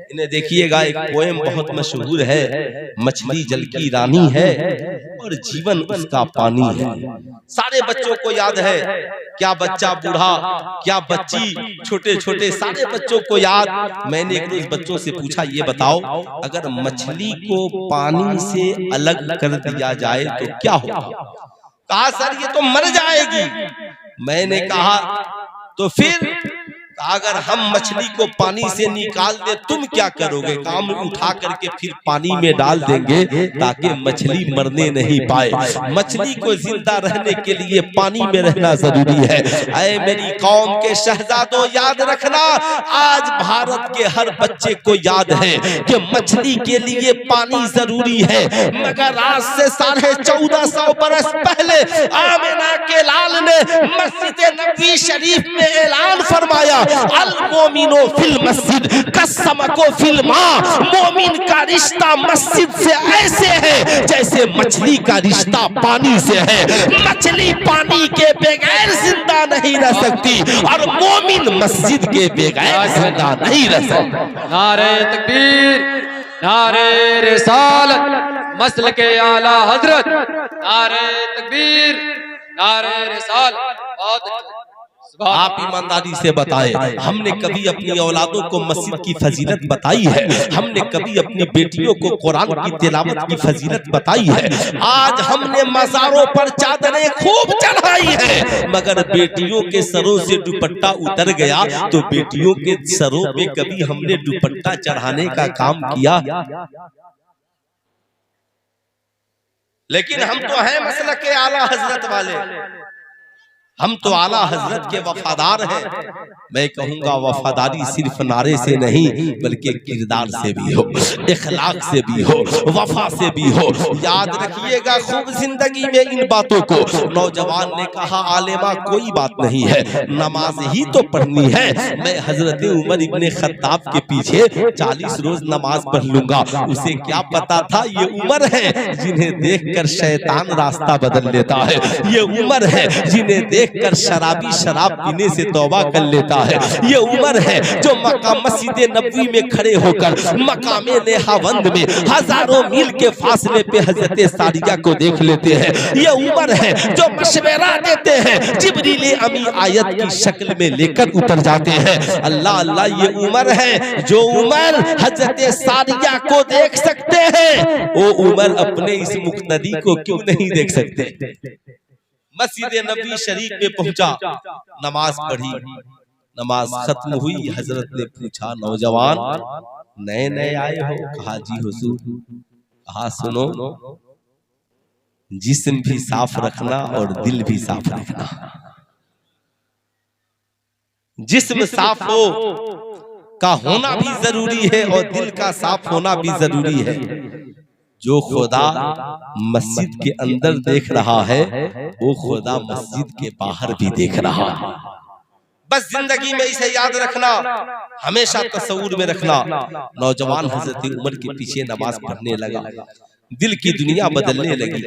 इन्हें देखिएगा। एक पोएम बहुत मशहूर है, मछली जल की रानी है और जीवन उसका पानी है। सारे बच्चों को याद है, क्या बच्चा बूढ़ा, क्या बच्ची, छोटे छोटे सारे बच्चों को याद। मैंने एक रोज बच्चों से पूछा ये बताओ अगर मछली को पानी से अलग कर दिया जाए तो क्या होगा? कहा सर ये तो मर जाएगी। मैंने कहा तो फिर अगर हम मछली को पानी से निकाल दे तुम क्या करोगे? काम उठा करके फिर पानी में डाल देंगे ताकि मछली मरने नहीं पाए। मछली को जिंदा रहने के लिए पानी में रहना जरूरी है। ऐ मेरी कौम के शहजादों याद रखना, आज भारत के हर बच्चे को याद है कि मछली के लिए पानी जरूरी है। मगर आज से 1450 बरस पहले आमिना के लाल ने मस्जिद नबी शरीफ में ऐलान फरमाया अल मोमिनो फिल मस्जिद कसमको फिल मां। मोमिन का रिश्ता मस्जिद से ऐसे है जैसे मछली का रिश्ता पानी से है। मछली पानी के बगैर जिंदा नहीं रह सकती और मोमिन मस्जिद के बगैर जिंदा नहीं रह सकता। नारे तकबीर, नारे रिसालत, मसल के आला हजरत, नारे तकबीर, नारे रिसालत। बहुत आप ईमानदारी से बताएं, हमने कभी अपनी औलादों को मस्जिद की फजीलत बताई है? हमने कभी अपनी बेटियों को कुरान की तिलावत की फजीलत बताई है? आज हमने मज़ारों पर चादरें खूब चढ़ाई है, मगर बेटियों के सरों से दुपट्टा उतर गया तो बेटियों के सरों पे कभी हमने दुपट्टा चढ़ाने का काम किया? लेकिन हम तो हैं मसलक के आला हजरत वाले। हम तो आला हजरत के वफादार हैं। मैं कहूंगा वफादारी सिर्फ नारे से नहीं बल्कि किरदार से भी हो, इखलाक से भी हो, वफा से भी हो। याद रखिएगा खूब जिंदगी में इन बातों को। नौजवान ने कहा आलिमा कोई बात नहीं है, नमाज ही तो पढ़नी है। मैं हजरत उमर इब्ने खत्ताब के पीछे 40 रोज नमाज पढ़ लूंगा। उसे क्या पता था ये उमर है जिन्हें देखकर शैतान रास्ता बदल लेता है। ये उमर है जिन्हें देखकर शराबी शराब पीने से तौबा कर लेता है। ये उमर है जो मक्का मस्जिद नबवी में खड़े होकर मकामे नेहावंद में हजारों मील के फासले पे हजरत सारिया को देख लेते हैं। ये उमर है जो मशवरा देते हैं, जिब्रील अमी आयत की शक्ल में लेकर उतर जाते हैं। अल्लाह अल्लाह, ये उमर है जो उमर हजरत सारिया को देख सकते हैं, वो उमर अपने इस मुक्तदी को क्यों नहीं देख सकते। मस्जिद नबी शरीफ में पहुंचा, नमाज पढ़ी, नमाज खत्म हुई। हजरत ने पूछा नौजवान नए नए आए हो? कहा जी हुजूर। कहा सुनो, जिस्म भी साफ रखना और दिल भी साफ रखना। जिस्म साफ हो का होना भी जरूरी है और दिल का साफ होना भी जरूरी है। जो खुदा मस्जिद के अंदर देख रहा है वो खुदा मस्जिद के बाहर भी देख रहा है। बस जिंदगी में इसे याद रखना, हमेशा तस्वूर में रखना। नौजवान हजरत उमर के पीछे नमाज पढ़ने लगा, दिल की दुनिया बदलने लगी।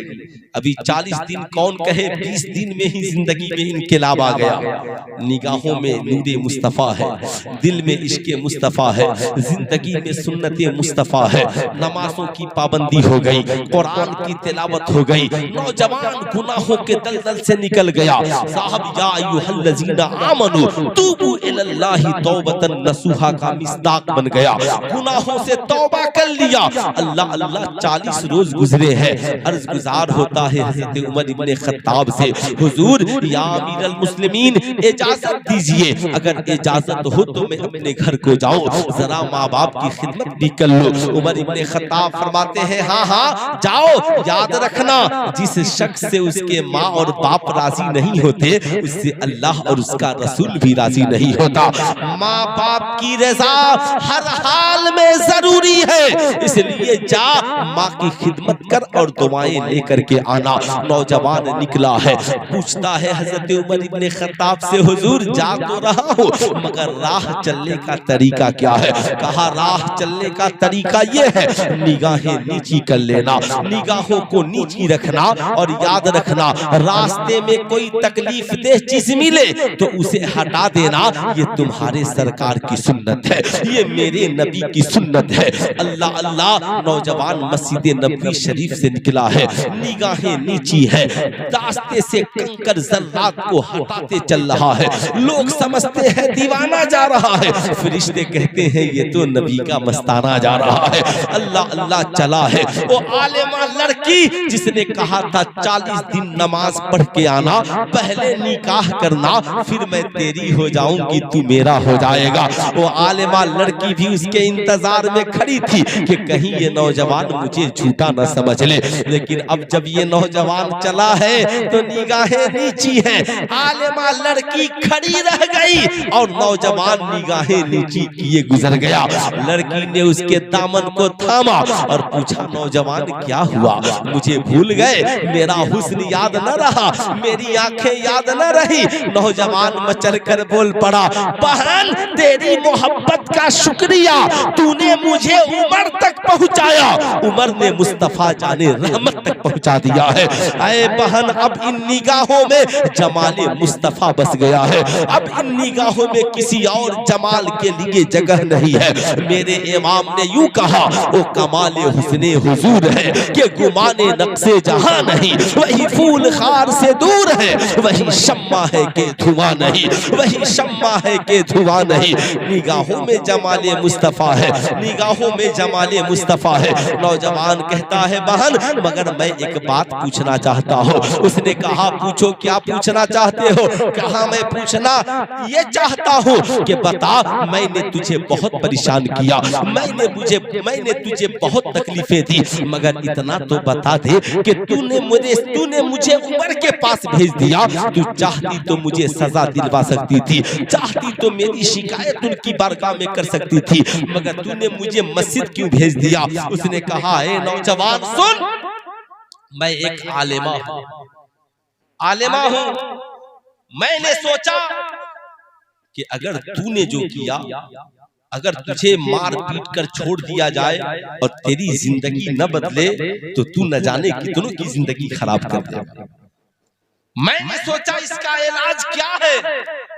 अभी 40 दिन कौन कहे, 20 दिन में ही जिंदगी में इनकलाब आ गया। निगाहों में नूरे मुस्तफ़ा है, दिल में इश्क़ मुस्तफ़ा है, जिंदगी में सुन्नते मुस्तफ़ा है। नमाजों की पाबंदी हो गई, कुरान की तिलावत हो गई। नौजवान गुनाहों के दलदल से निकल गया। साहब या अय्युहल्लज़ीना आमनू तूबू इलल्लाहि तौबतन नसूहा का मिस्दाक बन गया। गुनाहों से तौबा कर लिया। अल्लाह अल्लाह 40 रोज गुजरे हैं। अर्ज गुजार होता है हज़रत उमर इब्ने खत्ताब से, हुजूर या अमीरुल मुस्लिमीन इजाजत दीजिए, अगर इजाजत हो तो मैं अपने घर को जाऊं, जरा माँ बाप की खिदमत भी कर लो। उमर इब्ने खत्ताब फरमाते हैं हाँ हाँ जाओ, याद रखना जिस शख्स से उसके माँ और बाप राजी नहीं होते उससे अल्लाह और उसका रसूल भी राजी नहीं होता। माँ बाप की रजा हर हाल में जरूरी है, इसलिए जा माँ की खिदमत कर और दुआएं लेकर के आना। नौजवान निकला है, पूछता है हजरत उमर इब्ने खत्ताब से, हुजूर जा तो रहा हूँ मगर राह चलने का तरीका क्या है? कहा राह चलने का तरीका ये है, निगाहें नीची कर लेना, निगाहों को नीची रखना और याद रखना रास्ते में कोई तकलीफ दे चीज मिले तो उसे हटा देना। ये तुम्हारे सरकार की सुन्नत है, ये मेरे नबी की सुन्नत है। अल्लाह अल्लाह, नौजवान मस्जिद नबवी शरीफ से निकला है, निगाहें नीची है, रास्ते से कंकर जर्रात को हटाते चल रहा है। लोग समझते हैं दीवाना जा रहा है, फरिश्ते कहते हैं ये तो नबी का मस्ताना जा रहा है। अल्लाह अल्लाह चला है। वो आलिमा लड़की जिसने कहा था 40 दिन नमाज पढ़ के आना, पहले निकाह करना, फिर मैं तेरी हो जाऊंगी तू मेरा हो जाएगा। वो आलिमा लड़की भी उसके इंतजार में खड़ी थी कि कहीं ये नौजवान मुझे झूठा न समझ ले। लेकिन अब जब ये नौजवान चला है तो निगाहें नीची हैं, आलिमा लड़की खड़ी रह गई और नौजवान निगाहें नीची किए गुजर गया। लड़की ने उसके दामन को थामा और पूछा नौजवान क्या हुआ, मुझे भूल गए, मेरा हुस्न याद न रहा, मेरी आंखें याद न रही। नौजवान मचल कर बोल पड़ा, बहन तेरी मोहब्बत का शुक्रिया, तूने मुझे उमर तक पहुंचाया, उमर ने मुस्तफा जाने रहमत तक पहुंचा दिया है। ऐ बहन अब इन निगाहों में जमाले मुस्तफा बस गया है, अब इन निगाहों में किसी और जमाल के लिए जगह नहीं है। मेरे इमाम ने यूं कहा, वो कमाले हुस्ने हुजूर है कि गुमाने नक्शे जहां नहीं, वही फूल खार से दूर है, वही शम्मा है कि धुआं नहीं, वही शम्मा है कि धुआं नहीं। निगाहों में जमाले मुस्तफा है, निगाहों में जमाले मुस्तफा है। नौजवान कहता है बहन मगर मैं एक बात पूछना चाहता हूँ। उसने कहा पूछो, क्या पूछना चाहते हो? कहा मैं पूछना ये चाहता हूँ कि बता, मैंने तुझे बहुत परेशान किया, मैंने तुझे बहुत तकलीफें दी, मगर इतना तो बता दे कि तूने मुझे उमर के पास भेज दिया। तू चाहती तो मुझे सजा दिलवा सकती थी, चाहती तो मेरी शिकायत उनकी बारगाह में कर सकती थी, मगर तूने मुझे मस्जिद क्यों भेज दिया? उसने कहा है नौजवान सुन, मैं एक आलिमा हूं। मैंने सोचा कि अगर तूने जो किया, अगर तुझे मार पीट कर छोड़ दिया जाए और तेरी जिंदगी न बदले तो तू न जाने कितनों की जिंदगी खराब कर दे। मैंने सोचा इसका इलाज क्या है?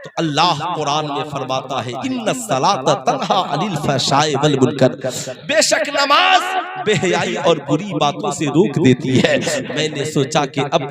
तो अल्लाह कुरान में फरमाता है इन्ना सलात तन्हा अनिल फहशाए वल मुनकर, बेशक नमाज बेहयाई और बुरी बातों से रोक देती है। मैंने सोचा कि अब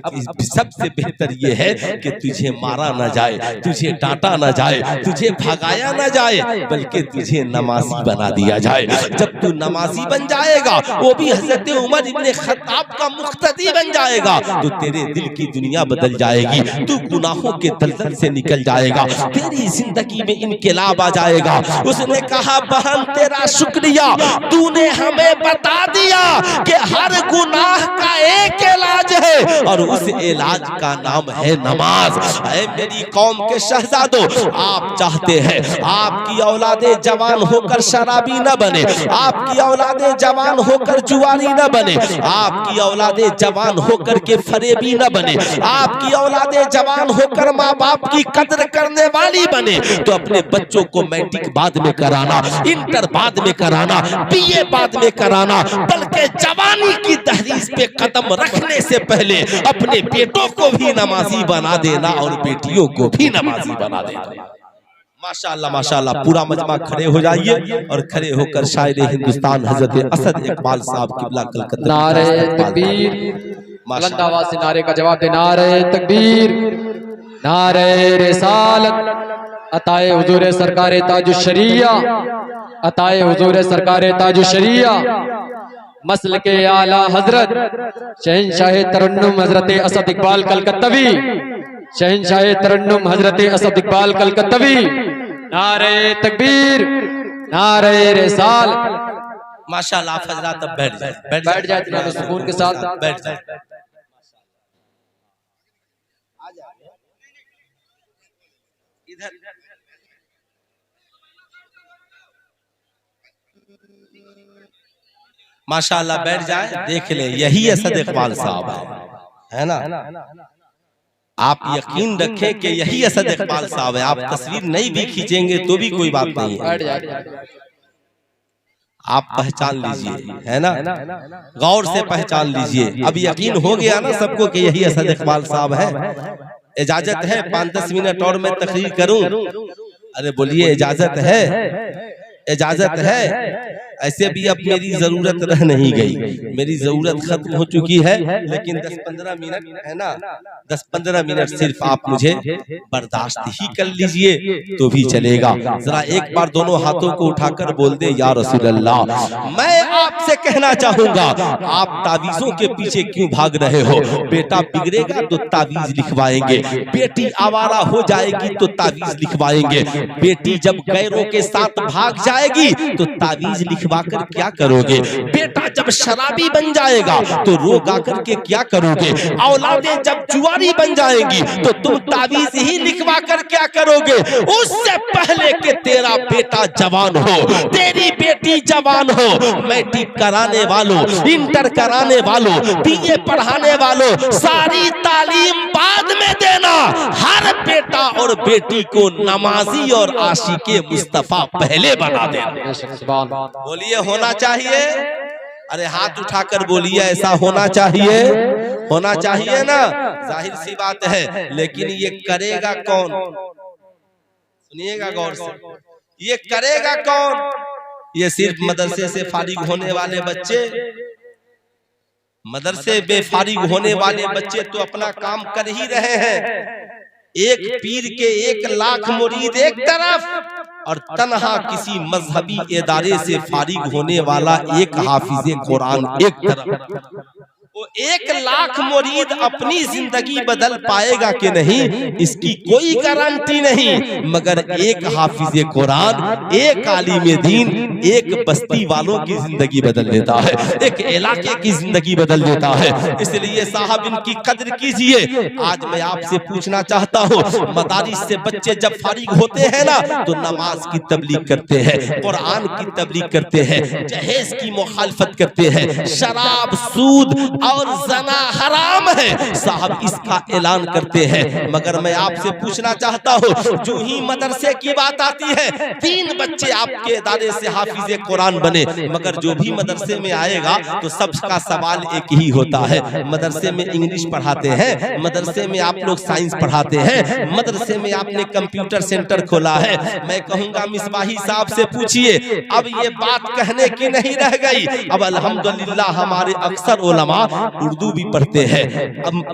सबसे बेहतर ये है कि तुझे मारा न जाए, तुझे डांटा न जाए, तुझे भगाया न जाए, बल्कि तुझे नमाजी बना दिया जाए। जब तू नमाजी बन जाएगा, वो भी हजरत उमर इब्ने खत्ताब का मुक्तदी बन जाएगा, तो तेरे दिल की दुनिया बदल जाएगी, तू गुनाहों के दलदल से निकल जाएगा, तेरी जिंदगी में इनकलाब आ जाएगा। उसने कहा बहन तेरा शुक्रिया, तूने हमें बता दिया कि हर गुनाह का एक इलाज है और उस इलाज का नाम है नमाज। ऐ मेरी कौम के शहजादों, आप चाहते हैं आपकी औलादें जवान होकर शराबी न बने, आपकी औलादें जवान होकर जुआरी न बने, आपकी औलादें जवान होकर के फरेबी न बने, आपकी औलादें जवान होकर माँ बाप की कदर करने वाली बने, तो अपने बच्चों को मैट्रिक बाद में कराना, इंटर बाद में कराना, बीए बाद में कराना, बल्कि जवानी की दहलीज पे कदम रखने से पहले अपने बेटों को भी नमाजी बना देना और बेटियों को भी नमाजी बना देना। माशाअल्लाह माशाअल्लाह। पूरा मजमा खड़े हो जाइए और खड़े होकर शायरे हिंदुस्तान हजरत असद इकबाल साहब किबला कलकत्ता नारे तकबीर, बुलंद आवाज से नारे का जवाब दे। नारे तकबीर, नारे रिसालत, अताए हुजूर सरकारे ताजुश शरिया, अताए हुजूर सरकारे ताजुश शरिया, मसल के आला हजरत शहंशाह तरन्नुम हजरत असद इकबाल कलकत्तवी, शहंशाह तरन्नुम हजरत असद इकबाल कलकत्तवी। नारे तकबीर, नारे रिसालत। माशाअल्लाह। आप हजरात अब बैठ जाए, बैठ जाए इत्मीनान सुकून के साथ, बैठ जाए। इधर माशाअल्लाह बैठ जाए। देख ले यही असद इकबाल साहब है ना। आप यकीन रखें कि यही असद इकबाल साहब है। आप तस्वीर नहीं भी खींचेंगे तो भी कोई बात नहीं है, आप पहचान लीजिए, है ना, गौर से पहचान लीजिए। अब यकीन हो गया ना सबको कि यही असद इकबाल साहब है। इजाजत है 5-10 मिनट और मैं तकरीर करूं? अरे बोलिए इजाजत है, इजाजत है। ऐसे भी अब मेरी जरूरत रह नहीं गई, मेरी जरूरत खत्म हो चुकी है, लेकिन 10-15 मिनट है ना, 10-15 मिनट सिर्फ आप मुझे बर्दाश्त ही कर लीजिए तो भी चलेगा। जरा एक बार दोनों हाथों को उठाकर बोल दे या रसूल अल्लाह। मैं आपसे कहना चाहूंगा, आप तावीजों के पीछे क्यों भाग रहे हो? बेटा बिगड़ेगा तो तावीज लिखवाएंगे, बेटी आवारा हो जाएगी तो तावीज लिखवाएंगे, बेटी जब गैरों के साथ भाग जाएगी तो तावीज लिखवा कर क्या करोगे? बेटा जब शराबी बन जाएगा तो रो गा करके क्या करोगे? औलादें जब जुआरी बन जाएंगी तो तुम तावीज ही लिखवा कर क्या करोगे? उससे पहले कि तेरा बेटा जवान हो, तेरी बेटी जवान हो, मैट्रिक कराने वालों, इंटर कराने वालों, बीए पढ़ाने वालों, सारी तालीम बाद में देना। हर बेटा और बेटी को नमाजी और आशिके मुस्तफा पहले बना देना। बोलिए होना चाहिए? अरे हाथ उठाकर बोलिए ऐसा होना चाहिए, होना चाहिए ना। जाहिर सी बात है, लेकिन ये करेगा कौन? सुनिएगा गौर से, ये करेगा कौन? ये सिर्फ मदरसे से फारिग होने वाले बच्चे, मदरसे बेफारिग होने वाले बच्चे तो अपना काम कर ही रहे हैं। एक पीर के 1 लाख मुरीद एक तरफ और तन्हा किसी मजहबी इदारे से फारिग होने वाला एक हाफिज कुरान एक तरफ, वो 1 लाख मुरीद अपनी जिंदगी बदल पाएगा कि नहीं इसकी कोई गारंटी नहीं, मगर एक हाफिज कुरान, एक आलिम दीन, एक बस्ती वालों की जिंदगी बदल देता है, एक इलाके की जिंदगी बदल देता है। इसलिए साहब इनकी कद्र कीजिए। आज मैं आपसे पूछना चाहता हूँ, मदारिस से बच्चे जब फारिग होते हैं ना तो नमाज की तबलीग करते हैं, कुरान की तबलीग करते हैं, जहेज की मुखालफत करते हैं, शराब, सूद और जना हराम है साहब इसका ऐलान करते हैं। मगर मैं आपसे पूछना चाहता हूँ, जो ही मदरसे की बात आती है 3 बच्चे आपके इदारे से हाफिज कुरान बने, मगर जो भी मदरसे में आएगा तो सबका सवाल एक ही होता है, मदरसे में इंग्लिश पढ़ाते हैं, मदरसे में आप लोग साइंस पढ़ाते हैं, मदरसे में आपने कंप्यूटर सेंटर खोला है। मैं कहूंगा मिसबाही साहब से पूछिए, अब ये बात कहने की नहीं रह गई। अब अल्हम्दुलिल्लाह हमारे अक्सर उलमा उर्दू भी पढ़ते हैं,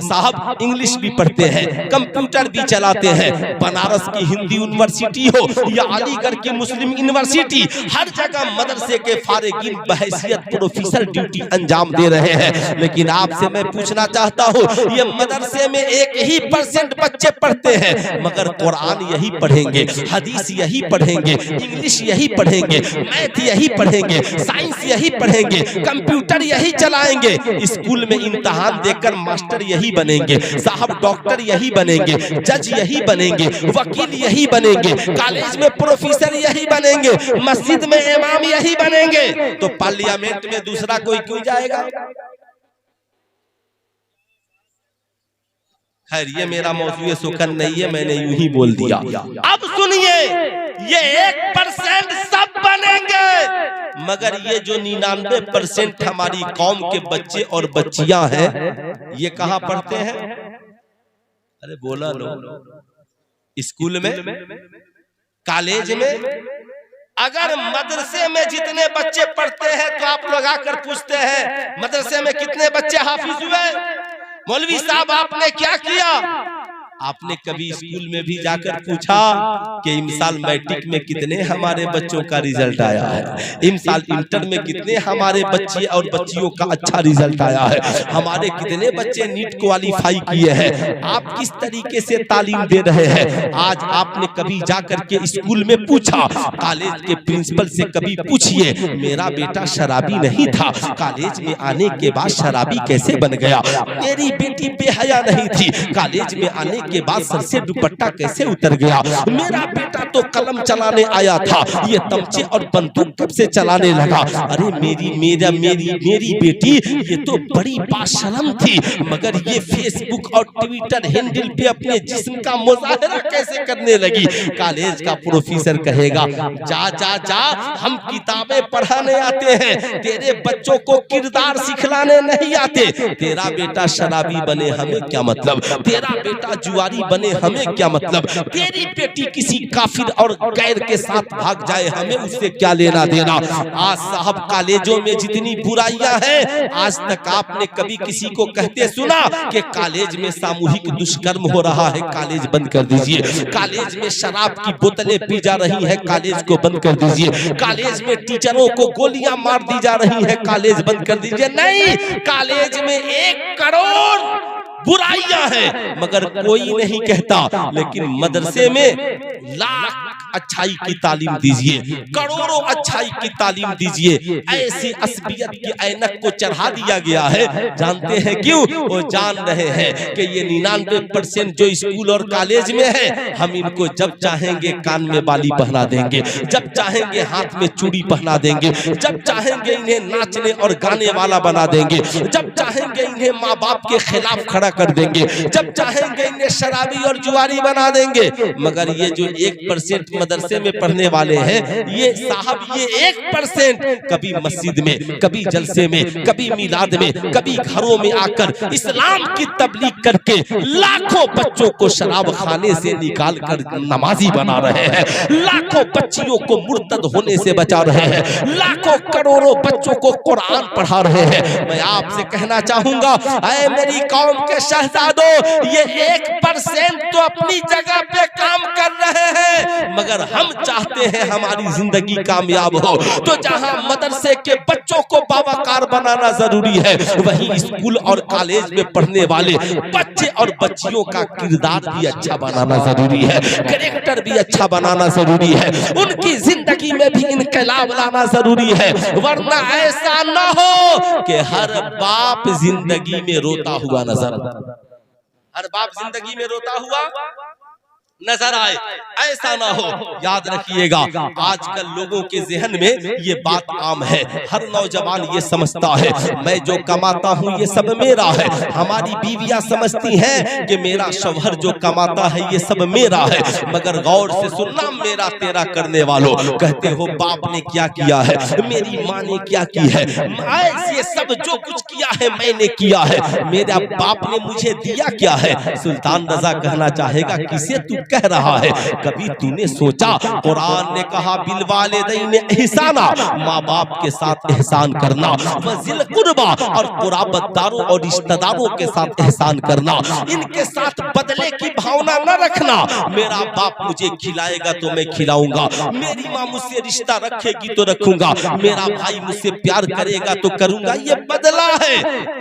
साहब इंग्लिश भी पढ़ते हैं, कंप्यूटर भी चलाते हैं। बनारस की हिंदी यूनिवर्सिटी हो या अलीगढ़ की मुस्लिम यूनिवर्सिटी, हर जगह मदरसे के फारिगीन बहैसियत प्रोफेसर ड्यूटी अंजाम दे रहे हैं। लेकिन आपसे मैं पूछना चाहता हूँ, ये मदरसे में 1% बच्चे पढ़ते हैं, मगर कुरान यही पढ़ेंगे, हदीस यही पढ़ेंगे, इंग्लिश यही पढ़ेंगे, मैथ यही पढ़ेंगे, साइंस यही पढ़ेंगे, कंप्यूटर यही चलाएंगे, स्कूल में इम्तिहान देकर मास्टर यही बनेंगे, साहब डॉक्टर यही बनेंगे, जज यही बनेंगे, वकील यही बनेंगे, कॉलेज में प्रोफेसर यही बनेंगे, मस्जिद में इमाम यही बनेंगे, तो पार्लियामेंट में दूसरा कोई क्यों जाएगा? खैर ये मेरा मौजूद सुखन नहीं है, मैंने यूं ही बोल दिया। अब सुनिए, ये 1% सब बनेंगे, मगर ये जो 99% हमारी कौम के बच्चे और बच्चियां हैं, ये कहां पढ़ते हैं? अरे बोला लो, स्कूल में, कॉलेज में। अगर मदरसे में जितने बच्चे पढ़ते हैं तो आप लोग आकर पूछते हैं मदरसे में कितने बच्चे हाफिज हुए? मौलवी साहब आपने क्या किया? आपने कभी स्कूल में भी जाकर पूछा कि इस साल मैट्रिक में कितने हमारे बच्चों का रिजल्ट आया है, इस साल इंटर में कितने हमारे बच्चे और बच्चियों का अच्छा रिजल्ट आया है, हमारे कितने बच्चे नीट क्वालिफाई किए हैं, आप किस तरीके से तालीम दे रहे हैं? आज आपने कभी जाकर के स्कूल में पूछा? कॉलेज के प्रिंसिपल से कभी पूछिए, मेरा बेटा शराबी नहीं था, कॉलेज में आने के बाद शराबी कैसे बन गया? मेरी बेटी बेहया नहीं थी, कॉलेज में आने के बाद सर से दुपट्टा कैसे उतर गया? मेरा बेटा तो कलम चलाने आया था, ये तमचे और बंदूक कब से चलाने लगा? अरे मेरी बेटी ये तो बड़ी बाशरम थी, मगर ये फेसबुक और ट्विटर हैंडल पे अपने जिस्म का मुजाहरा कैसे करने लगी? कॉलेज का प्रोफेसर कहेगा, जा जा जा, हम किताबें पढ़ाने आते हैं, तेरे बच्चों को किरदार सिखलाने नहीं आते। तेरा बेटा शराबी बने हमें क्या मतलब, तेरा बेटा जुआरी बने हमें क्या मतलब, तेरी बेटी किसी काफिर और गैर के साथ भाग जाए हमें उससे क्या लेना देना। आज साहब कॉलेजों में जितनी बुराइयां हैं, आज तक आपने कभी किसी को कहते सुना कि कॉलेज में सामूहिक दुष्कर्म हो रहा है, कॉलेज बंद कर दीजिए, कॉलेज में शराब की बोतलें पी जा रही है, कॉलेज को बंद कर दीजिए, कॉलेज में टीचरों को गोलियां मार दी जा रही है, कॉलेज बंद कर दीजिए? नहीं, कॉलेज में 1 करोड़ बुराइयां हैं, मगर कोई नहीं कहता। लेकिन मदरसे में लाख अच्छाई की तालीम दीजिए, करोड़ों अच्छाई की तालीम दीजिए, ऐसी असबियत की ऐनक को चढ़ा दिया गया है। जानते हैं क्यों? वो जान रहे हैं कि ये 99% जो स्कूल और कॉलेज में है, हम इनको जब चाहेंगे कान में बाली पहना देंगे, जब चाहेंगे हाथ में चूड़ी पहना देंगे, जब चाहेंगे इन्हें नाचने और गाने वाला बना देंगे, जब चाहेंगे इन्हें माँ बाप के खिलाफ खड़ा कर देंगे, जब चाहेंगे इन्हें शराबी और जुआरी बना देंगे। मगर ये जो 1% मदरसे में पढ़ने वाले हैं, ये साहब ये 1% कभी मस्जिद में, कभी जलसे में, कभी मिलाद में, कभी घरों में आकर इस्लाम की तबलीग करके लाखों बच्चों को शराब खाने से निकाल कर नमाजी बना रहे हैं, लाखों बच्चियों को मुर्तद होने से बचा रहे हैं, लाखों करोड़ों बच्चों को कुरान पढ़ा रहे हैं। मैं आपसे कहना चाहूंगा, ऐ मेरी कौम के शहजादों, ये 1% तो अपनी जगह पे काम कर रहे हैं, मगर अगर हम चाहते हैं हमारी जिंदगी कामयाब हो तो जहां मदरसे के बच्चों को बावकार बनाना जरूरी है, वहीं स्कूल और कॉलेज में पढ़ने वाले बच्चे और बच्चियों का किरदार भी अच्छा बनाना जरूरी है, कैरेक्टर भी अच्छा बनाना जरूरी है, उनकी जिंदगी में भी इनकलाब लाना जरूरी है। वरना ऐसा ना हो कि हर बाप जिंदगी में रोता हुआ नजर आए, ऐसा ना हो। याद रखिएगा, आजकल लोगों के जहन में ये बात आम है, हर नौजवान ये समझता है मैं जो कमाता हूँ ये सब मेरा है। हमारी बीवियां समझती हैं कि मेरा शौहर जो कमाता है ये सब मेरा है। मगर गौर से सुनना मेरा तेरा करने वालों, कहते हो बाप ने क्या किया है, मेरी माँ ने क्या की है, ये सब जो कुछ किया है मैंने किया है, मेरा बाप ने मुझे दिया क्या है। सुल्तान रजा कहना चाहेगा किसे तू कह रहा है? कभी तूने सोचा कुरान ने कहा बिलवालिदैन एहसाना, माँ बाप के साथ एहसान करना, वज़िल कुर्बा और कुराबतदारों और रिश्तेदारों के साथ एहसान करना, इनके साथ बदले की भावना न रखना। मेरा बाप मुझे खिलाएगा तो मैं खिलाऊंगा, मेरी माँ मुझसे रिश्ता रखेगी तो रखूंगा, मेरा भाई मुझसे प्यार करेगा तो करूंगा, ये बदला है।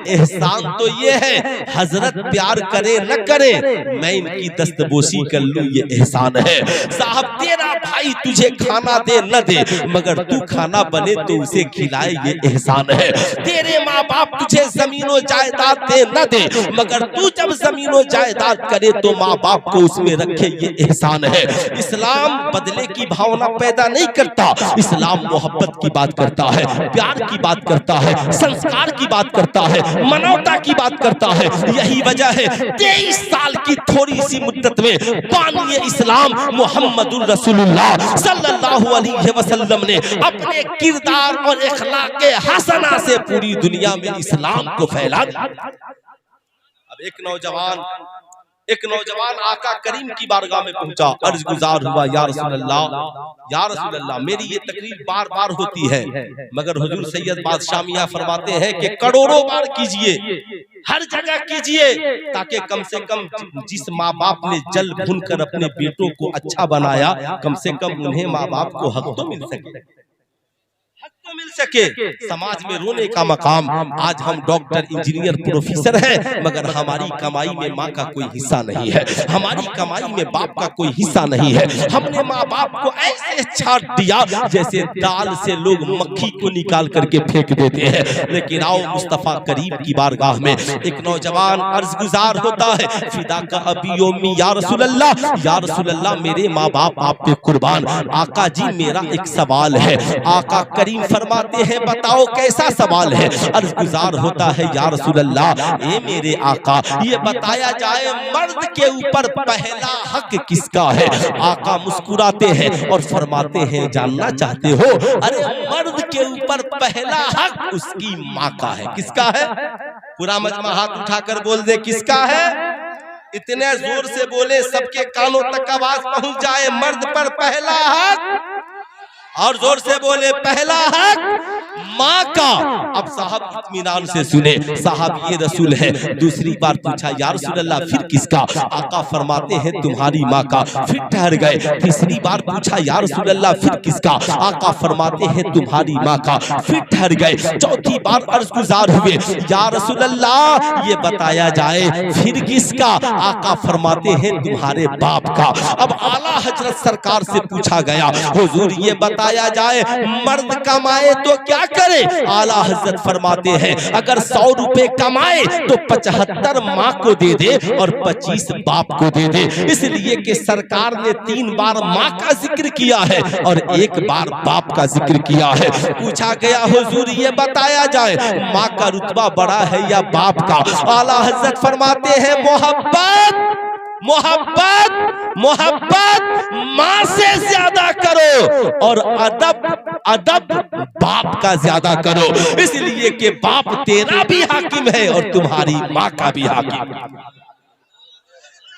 एहसान तो ये है, हजरत प्यार करे न करे मैं इनकी दस्तबोशी कर लूं, ये एहसान है। साहब तेरा भाई तुझे खाना दे न दे मगर तू खाना बने तो उसे खिलाए, ये एहसान है। तेरे माँ बाप तुझे जमीनों जायदाद दे न दे मगर तू जब जमीनों जायदाद करे तो माँ बाप को उसमें रखे, ये एहसान है। इस्लाम बदले की भावना पैदा नहीं करता, इस्लाम मोहब्बत की बात करता है, प्यार की बात करता है, संस्कार की बात करता है, मानवता की बात करता है। यही वजह है 23 साल की थोड़ी सी मुद्दत में बानी इस्लाम मुहम्मदुर रसूलुल्लाह सल्लल्लाहु अलैहि वसल्लम ने अपने किरदार और इखलाक हसना से पूरी दुनिया में इस्लाम को फैला दिया। अब एक नौजवान आका करीम की बारगाह में पहुंचा, अर्ज गुजार हुआ या रसूल अल्लाह, मेरी ये तकरीर बार बार होती है मगर हुजूर सैयद बादशाह मियां फरमाते हैं कि करोड़ों बार कीजिए, हर जगह कीजिए, ताकि कम से कम जिस माँ बाप ने जल भून कर अपने बेटों को अच्छा बनाया, कम से कम उन्हें माँ बाप को हक तो मिल सके, समाज में रोने का मकाम। आज हम डॉक्टर, इंजीनियर, प्रोफेसर हैं मगर हमारी कमाई में माँ का कोई हिस्सा नहीं है, हमारी कमाई में बाप का कोई हिस्सा नहीं है। हमने माँ बाप को ऐसे छाट दिया जैसे दाल से लोग मक्खी को निकाल करके फेंक देते हैं। लेकिन आओ मुस्तफा करीम की बारगाह में एक नौजवान अर्ज गुजार होता है, फिदा का अबी उम्मी या रसूल अल्लाह, मेरे माँ बाप आप पे कुर्बान। आका जी मेरा एक सवाल है। आका करीम फरमाते हैं बताओ कैसा सवाल है? अर्ज गुजार होता है या रसूल अल्लाह, ए मेरे आका ये बताया जाए मर्द के ऊपर पहला हक किसका है? आका मुस्कुराते हैं और फरमाते हैं जानना चाहते हो? अरे मर्द के ऊपर पहला हक उसकी माँ का है। किसका है? पूरा मजमा हाथ उठाकर बोल दे किसका है? इतने जोर से बोले सबके कानों तक आवाज पहुंच जाए, मर्द पर पहला हक, और जोर से बोले पहला हक माँ का। अब साहब इत्मीनान से सुने, साहब ये रसूल है। दूसरी बार पूछा या रसूल अल्लाह फिर किसका? आका फरमाते हैं तुम्हारी माँ का। फिर ठहर गए, तीसरी बार पूछा या रसूल अल्लाह फिर किसका? आका फरमाते हैं तुम्हारी माँ का। फिर ठहर गए, चौथी बार अर्ज गुजार हुए या रसूल अल्लाह ये बताया जाए फिर किसका? आका फरमाते हैं तुम्हारे बाप का। अब आला हजरत सरकार से पूछा गया हुजूर ये बताया जाए मर्द कमाए तो क्या करे? आला हजरत फरमाते हैं अगर 100 रुपए कमाए तो 75 माँ को दे दे और 25 बाप को दे दे। इसलिए कि सरकार ने 3 बार माँ का जिक्र किया है और 1 बार बाप का जिक्र किया है। पूछा गया हुजूर ये बताया जाए माँ का रुतबा बड़ा है या बाप का? आला हजरत फरमाते हैं मोहब्बत मोहब्बत मोहब्बत माँ से ज्यादा करो और अदब बाप का ज्यादा करो। इसलिए कि बाप तेरा भी हाकिम है और तुम्हारी माँ का भी हाकिम।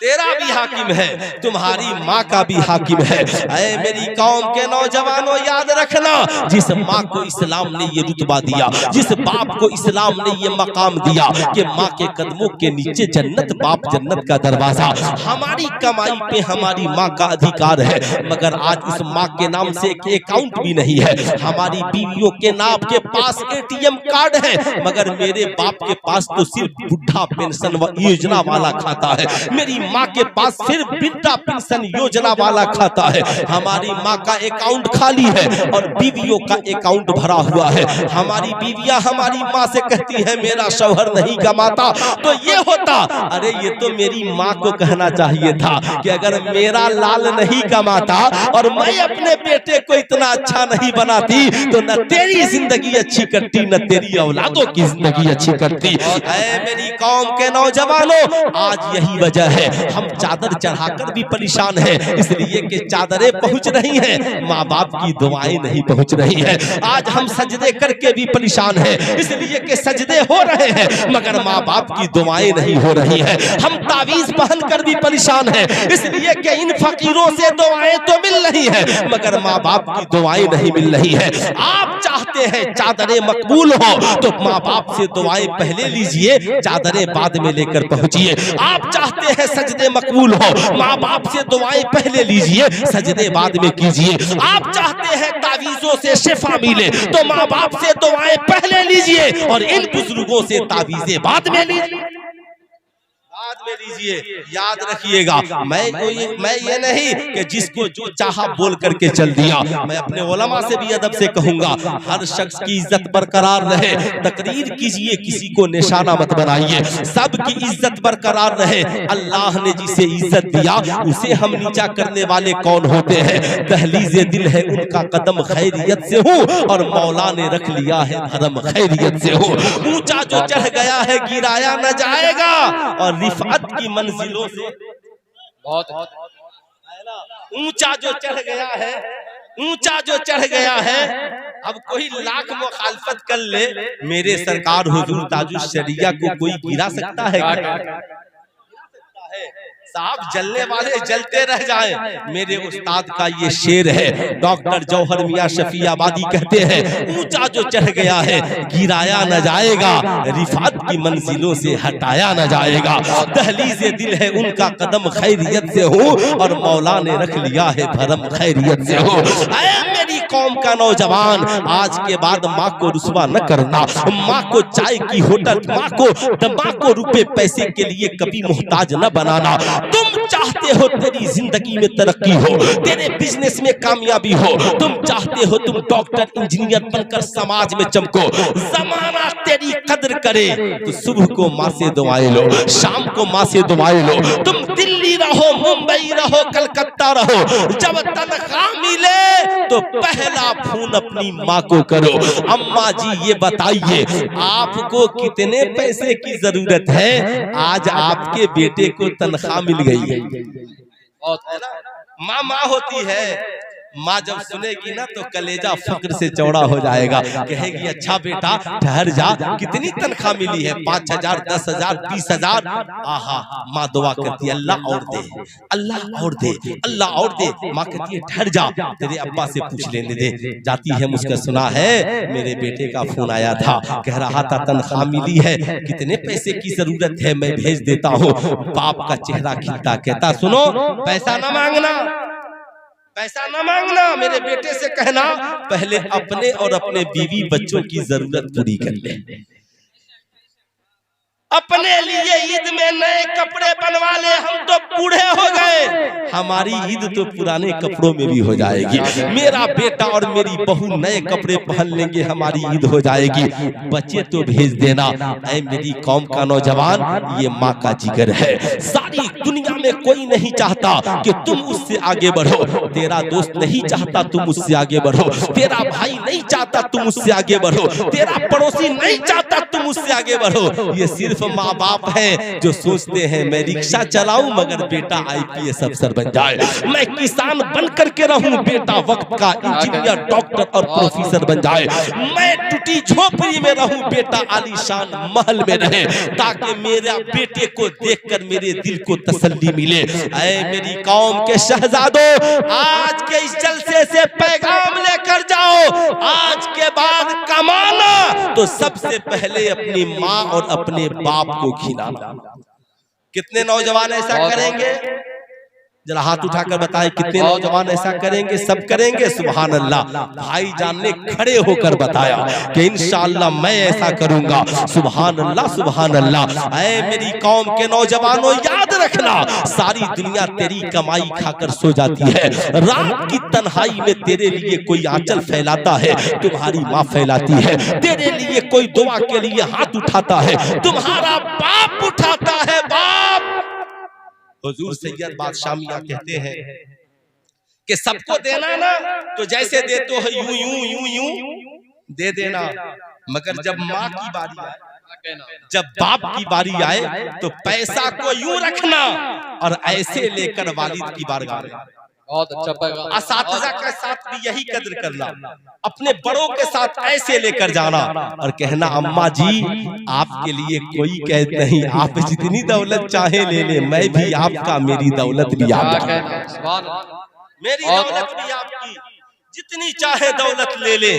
तेरा भी हाकिम है, तुम्हारी माँ का भी हाकिम है। ऐ मेरी कौम के नौजवानों, याद रखना, जिस माँ को इस्लाम ने ये रुतबा दिया, जिस बाप को इस्लाम ने ये मकाम दिया कि माँ के कदमों के नीचे जन्नत, बाप जन्नत का दरवाजा, हमारी कमाई पे हमारी माँ का अधिकार है, मगर आज उस माँ के नाम से एक अकाउंट भी नहीं है। हमारी बीवियों के नाम के पास ATM कार्ड है, मगर मेरे बाप के पास तो सिर्फ बुढ़ा पेंशन योजना वाला खाता है। मेरी माँ के पास सिर्फ वृद्धा पेंशन योजना वाला खाता है। हमारी माँ का अकाउंट खाली है और बीवियों का अकाउंट भरा हुआ है। हमारी बीवियां हमारी माँ से कहती है मेरा शौहर नहीं कमाता, तो ये होता, अरे ये तो मेरी माँ को कहना चाहिए था कि अगर मेरा लाल नहीं कमाता और मैं अपने बेटे को इतना अच्छा नहीं बनाती तो न तेरी जिंदगी अच्छी कटती, न तेरी औलादों की जिंदगी अच्छी कटती। ऐ मेरी कौम के नौजवानों, आज यही वजह है हम चादर चढ़ाकर भी परेशान हैं, इसलिए कि चादरें पहुंच रही हैं, माँ बाप की दुआएं नहीं पहुंच रही हैं। आज हम सजदे करके भी परेशान हैं, इसलिए कि सजदे हो रहे हैं मगर माँ बाप की दुआएं नहीं हो रही हैं। हम तावीज पहन कर भी परेशान हैं, इसलिए कि इन फकीरों से दुआएं तो मिल रही हैं मगर माँ बाप की दुआएं नहीं मिल रही हैं। आप चाहते हैं चादरें मकबूल हो तो माँ बाप से दुआएं पहले लीजिए, चादरें बाद में लेकर पहुंचिए। आप चाहते हैं सजदे मकबूल हो, माँ बाप से दुआएं पहले लीजिए, सजदे बाद में कीजिए। आप चाहते हैं तावीजों से शिफा मिले तो माँ बाप से दुआएं पहले लीजिए और इन बुजुर्गों से तावीजें बाद में लीजिए, बाद में लीजिए। याद रखिएगा, मैं ये नहीं कि जिसको जो चाहा बोल करके चल दिया। मैं अपने उलमा से भी अदब से कहूंगा, हर शख्स की इज्जत बरकरार रहे, तकरीर कीजिए, किसी को निशाना मत बनाइए, सबकी इज्जत बरकरार रहे। अल्लाह ने जिसे इज्जत दिया उसे हम नीचा करने वाले कौन होते हैं? दहलीज़े दिल है उनका कदम खैरियत से हो और मौला ने रख लिया है धर्म खैरियत से हो। ऊंचा जो चढ़ गया है गिराया न जाएगा और रिफअत की मंजिलों से बहुत ऊंचा जो चढ़ गया है, ऊंचा जो चढ़ गया है, अब कोई लाख मुखालफत कर ले, मेरे सरकार हुजूर ताजुश शरिया को कोई गिरा सकता है क्या? साहब जलने वाले जलते रह जाएं, मेरे उस्ताद का ये शेर है। डॉक्टर जौहर मियां शफी आबादी कहते हैं, ऊंचा जो चढ़ गया है गिराया न जाएगा, रिफात की मंजिलों से हटाया न जाएगा। दहलीज़े दिल है उनका कदम खैरियत से हो और मौला ने रख लिया है धर्म खैरियत से हो। मेरी कौम का नौजवान, आज के बाद माँ को रुसवा न करना, माँ को चाय की होटल, माँ को रुपए पैसे के लिए कभी मोहताज न बनाना। तुम चाहते हो तेरी जिंदगी में तरक्की हो, तेरे बिजनेस में कामयाबी हो, तुम चाहते हो तुम डॉक्टर इंजीनियर बनकर समाज में चमको, जमाना तेरी कदर करे तो सुबह को माँ से दुआएं लो, शाम को माँ से दुआएं लो। तुम दिल्ली रहो, मुंबई रहो, कलकत्ता रहो, जब तनख्वाह मिले तो पहला फोन अपनी माँ को करो। अम्मा जी ये बताइए आपको कितने पैसे की जरूरत है? आज आपके बेटे को तनख्वाह मिल गई है। माँ होती है, माँ जब सुनेगी ना तो कलेजा फक्र से चौड़ा हो जाएगा, कहेगी अच्छा बेटा ठहर जा, कितनी तनख्वाह मिली है? 5,000, 10,000, 20,000। आहा, माँ दुआ करती है अल्लाह और दे, अल्लाह और दे, अल्लाह और दे। माँ कहती है ठहर जा, तेरे अब्बा से पूछ लेने दे। जाती है, मुझसे सुना है मेरे बेटे का फोन आया था, कह रहा था तनख्वाह मिली है, कितने पैसे की जरूरत है मैं भेज देता हूँ। बाप का चेहरा खिलता, कहता सुनो पैसा ना मांगना, पैसा ना मांगना, मेरे बेटे से कहना पहले अपने और अपने बीवी बच्चों की जरूरत पूरी कर ले। अपने लिए ईद में नए कपड़े बनवा ले, हम तो बूढ़े हो गए, हमारी ईद तो पुराने कपड़ों में भी हो जाएगी। मेरा बेटा और मेरी बहू नए कपड़े पहन लेंगे, हमारी ईद हो जाएगी। बच्चे तो भेज देना। ऐ मेरी कौम का नौजवान, ये माँ का जिगर है। सारी दुनिया में कोई नहीं चाहता कि तुम उससे आगे बढ़ो, तेरा दोस्त नहीं चाहता तुम उससे आगे बढ़ो, तेरा भाई नहीं चाहता तुम उससे आगे बढ़ो, तेरा पड़ोसी नहीं चाहता तुम उससे आगे बढ़ो। ये सिर्फ माँ बाप हैं जो सोचते हैं मैं रिक्शा चलाऊं मगर बेटा IPS अफसर बन जाए, मैं किसान बन करके रहूं बेटा वक्त का इंजीनियर डॉक्टर और प्रोफेसर बन जाए, मैं टूटी झोपड़ी में रहूं बेटा आलीशान महल में रहे, ताकि मेरा बेटे को देखकर मेरे दिल को तसल्ली मिले। ऐ मेरी कौम के शहजादों, आज के इस जलसे से पैगाम लेकर जाओ, आज के बाद कमाना तो सबसे पहले अपनी माँ और अपने बाप को खिलाना। कितने नौजवान ऐसा करेंगे? जरा हाथ उठाकर बताएं कितने नौजवान ऐसा करेंगे? सब करेंगे? सुभान अल्लाह। भाईजान ने खड़े होकर बताया कि इंशाअल्लाह मैं ऐसा करूंगा। सुभान अल्लाह, सुभान अल्लाह। ऐ मेरी कौम के नौजवानों, याद रखना, सारी दुनिया तेरी कमाई खाकर सो जाती है, रात की तन्हाई में तेरे लिए कोई आंचल फैलाता है, तुम्हारी माँ फैलाती है, तेरे लिए कोई दुआ के लिए हाथ उठाता है, तुम्हारा बाप उठाता है। बाप हुजूर सैयद बादशाह मियां कहते हैं कि सबको देना ना तो जैसे देते हो यूं यूं यूं यूं दे देना, मगर जब माँ की बारी आए, जब बाप की बारी आए तो पैसा को यूं रखना और ऐसे लेकर वालिद की बारगाह में। बहुत अच्छा पैगाम। असातिज़ा के साथ भी यही कद्र करना, अपने बड़ों के साथ ऐसे लेकर जाना और कहना अम्मा जी आपके लिए कोई कैद नहीं, आप जितनी दौलत चाहे ले ले, मैं भी आपका, मेरी दौलत भी आपकी, मेरी दौलत भी आपकी, जितनी चाहे दौलत ले ले।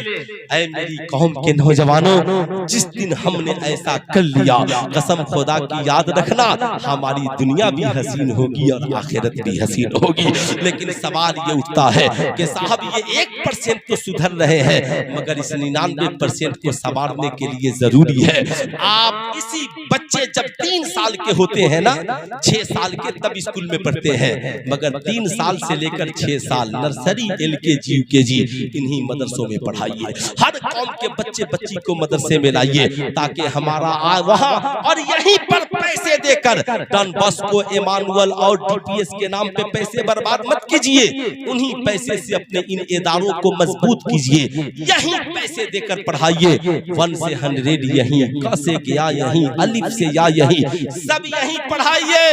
ऐ मेरी कौम के नौजवानों, जिस दिन हमने ऐसा कर लिया, कसम खुदा की याद रखना, हमारी दुनिया भी हसीन होगी और आखिरत भी हसीन होगी। लेकिन सवाल ये उठता है कि साहब ये 1% तो सुधर रहे हैं, मगर इस 99% को संवारने के लिए जरूरी है। आप इसी बच्चे जब 3 साल के होते हैं ना, 6 साल के तब स्कूल में पढ़ते हैं, मगर 3 साल से लेकर 6 साल नर्सरी LKG UKG इन्हीं मदरसों में पढ़ाइए। हर कौम के बच्चे बच्ची को मदरसे में लाइए, ताकि हमारा वहाँ और यहीं पर पैसे देकर डॉन बॉस्को, इमानुअल और DPS के नाम पे पैसे बर्बाद मत कीजिए, उन्हीं पैसे से अपने इन इदारों को मजबूत कीजिए, यहीं पैसे देकर पढ़ाइए। 1 से 100 यहीं, क से या यहीं, अलिफ से या यहीं, सब यहीं पढ़ाइए।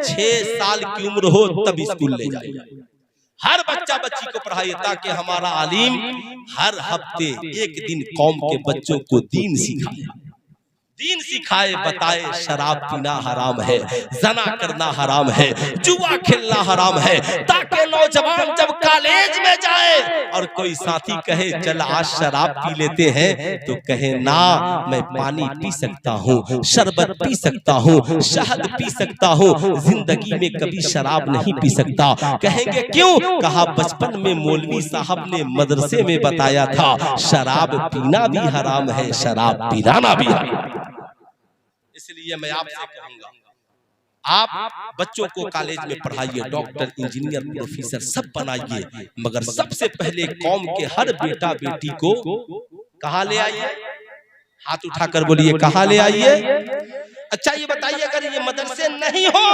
6 साल की उम्र हो तब स्कूल ले जाइए, हर बच्चा बच्ची को पढ़ाइए, ताकि हमारा आलिम हर हफ्ते एक दिन कौम के बच्चों को दीन सिखाए, दीन सिखाए, बताए शराब पीना हराम है, जना करना हराम है, जुआ खेलना हराम है, ताकि नौजवान जब कॉलेज में जाए और कोई साथी कहे चल आज शराब पी लेते हैं, तो कहे ना, मैं पानी पी सकता हूँ, शरबत पी सकता हूँ, शहद पी सकता हूँ, जिंदगी में कभी शराब नहीं पी सकता। कहेंगे क्यों? कहा बचपन में मौलवी साहब ने मदरसे में बताया था, शराब पीना भी हराम है, शराब पिलाना भी हराम। इसलिए मैं आपसे कहूंगा, आप बच्चों को कॉलेज में पढ़ाइए, डॉक्टर, इंजीनियर, प्रोफेसर सब बनाइए, मगर सबसे पहले कौम के हर बेटा बेटी को कहाँ ले आइए? हाथ उठाकर बोलिए कहाँ ले आइए? अच्छा ये बताइए, अगर ये मदरसे नहीं हो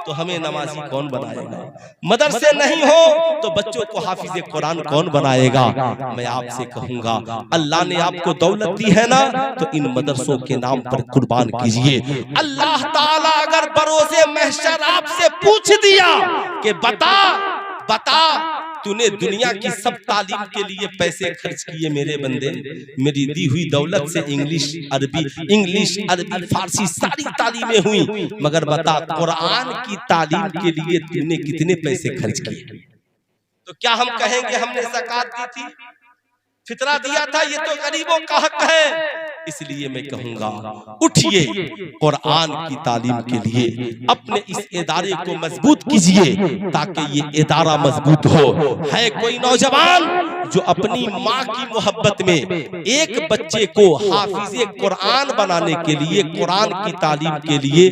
तो हमें नमाजी कौन बनाएगा? मदरसे नहीं हो तो बच्चों को हाफिज कुरान कौन बनाएगा? मैं आपसे कहूंगा, अल्लाह ने आपको दौलत दी है ना, तो इन मदरसों के नाम पर कुर्बान कीजिए। अल्लाह ताला अगर बरोज़े महशर आपसे पूछ दिया कि बता बता तूने दुनिया की सब तालीम के लिए पैसे खर्च किए मेरे बंदे, मेरी दी हुई दौलत से इंग्लिश अरबी फारसी सारी तालीमें हुई, मगर बता कुरान की तालीम के लिए तूने कितने पैसे खर्च किए? तो क्या हम कहेंगे हमने ज़कात दी थी, फितरा दिया था? ये तो गरीबों का हक है। इसलिए मैं कहूंगा, उठिए, कुरान की तालीम के लिए अपने इस इदारे को मजबूत कीजिए, ताकि ये इदारा मजबूत हो। है कोई नौजवान जो अपनी माँ की मोहब्बत में एक बच्चे को हाफिज कुरान बनाने के लिए, कुरान की तालीम के लिए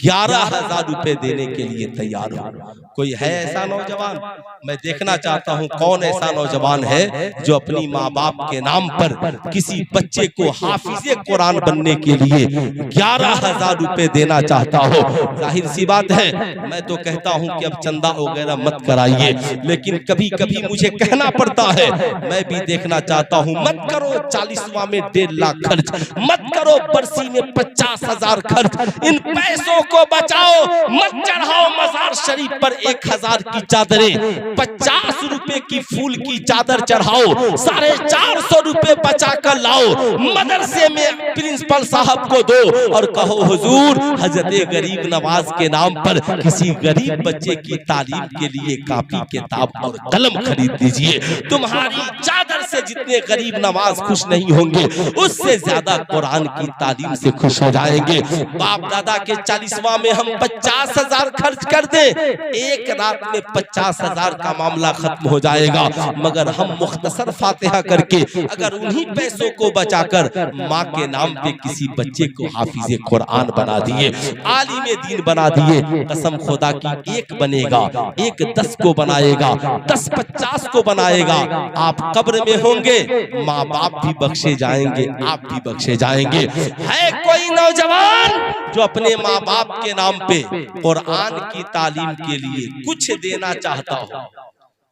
11,000 रुपए देने के लिए तैयार हो? कोई है ऐसा नौजवान? मैं देखना चाहता हूं कौन ऐसा नौजवान है जो अपनी माँ बाप के नाम पर किसी बच्चे को हाफिजे कुरान बनने के लिए 11,000 रुपए देना चाहता हो। जाहिर सी बात है, मैं तो कहता हूं कि अब चंदा वगैरह मत कराइए, लेकिन कभी कभी मुझे कहना पड़ता है। मैं भी देखना चाहता हूं, मत करो 40वां में 1.5 लाख खर्च, मत करो बरसी में 50,000 खर्च। इन पैसों को बचाओ, मत चढ़ाओ मजार शरीफ पर 1,000 की चादरें, 50 रुपए की फूल की चादर चढ़ाओ, 450 रुपए बचा कर लाओ, मदरसे में प्रिंसिपल साहब को दो और कहो हुजूर हजरत गरीब नवाज के नाम पर किसी गरीब बच्चे की तालीम के लिए कापी किताब और कलम खरीद दीजिए। तुम्हारी चादर से जितने गरीब नवाज खुश नहीं होंगे, उससे ज्यादा कुरान की तालीम से खुश हो जाएंगे। बाप दादा के 40वां में हम 50,000 खर्च कर दें, एक रात में 50,000 का मामला खत्म हो जाएगा। मगर हम मुख्तसर फातिहा करके अगर उन्हीं पैसों को बचाकर माँ के नाम पे किसी बच्चे को हाफिजे कुरान बना दिए, आलिम दीन बना दिए, कसम खुदा की एक बनेगा, एक 10 को बनाएगा, 10 50 को बनाएगा। आप कब्र में होंगे, माँ बाप भी बख्शे जाएंगे, आप भी बख्शे जाएंगे। है कोई नौजवान जो अपने माँ बाप के नाम पे कुरान की तालीम के लिए कुछ देना चाहता हो?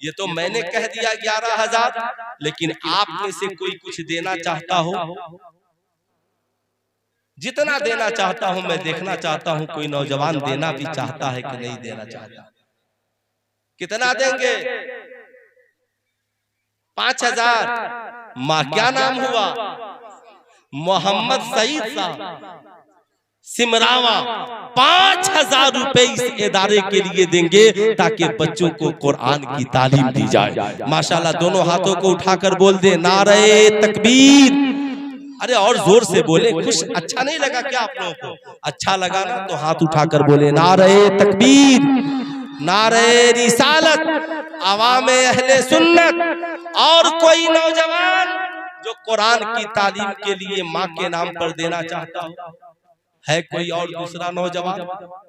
ये तो मैंने कह दिया 11,000, लेकिन आप में से कोई कुछ देना चाहता हो? जितना देना चाहता हूं मैं देखना चाहता हूं कोई नौजवान देना भी चाहता है कि नहीं देना चाहता। कितना देंगे? 5,000। माँ क्या नाम हुआ? मोहम्मद सईद साहब सिमरावा। 5,000 रुपए इस इदारे के लिए देंगे ताकि बच्चों को कुरान की तालीम दी जाए। माशाल्लाह, दोनों हाथों को उठाकर बोल दे नारे तकबीर। अरे और जोर से बोले। कुछ अच्छा नहीं लगा क्या आप लोगों को? अच्छा लगा ना तो हाथ उठाकर बोले नारे तकबीर, नारे रिसालत, अवामे अहले सुन्नत। और कोई नौजवान जो कुरान की तालीम के लिए माँ के नाम पर देना चाहता हो? है कोई और दूसरा नौजवान?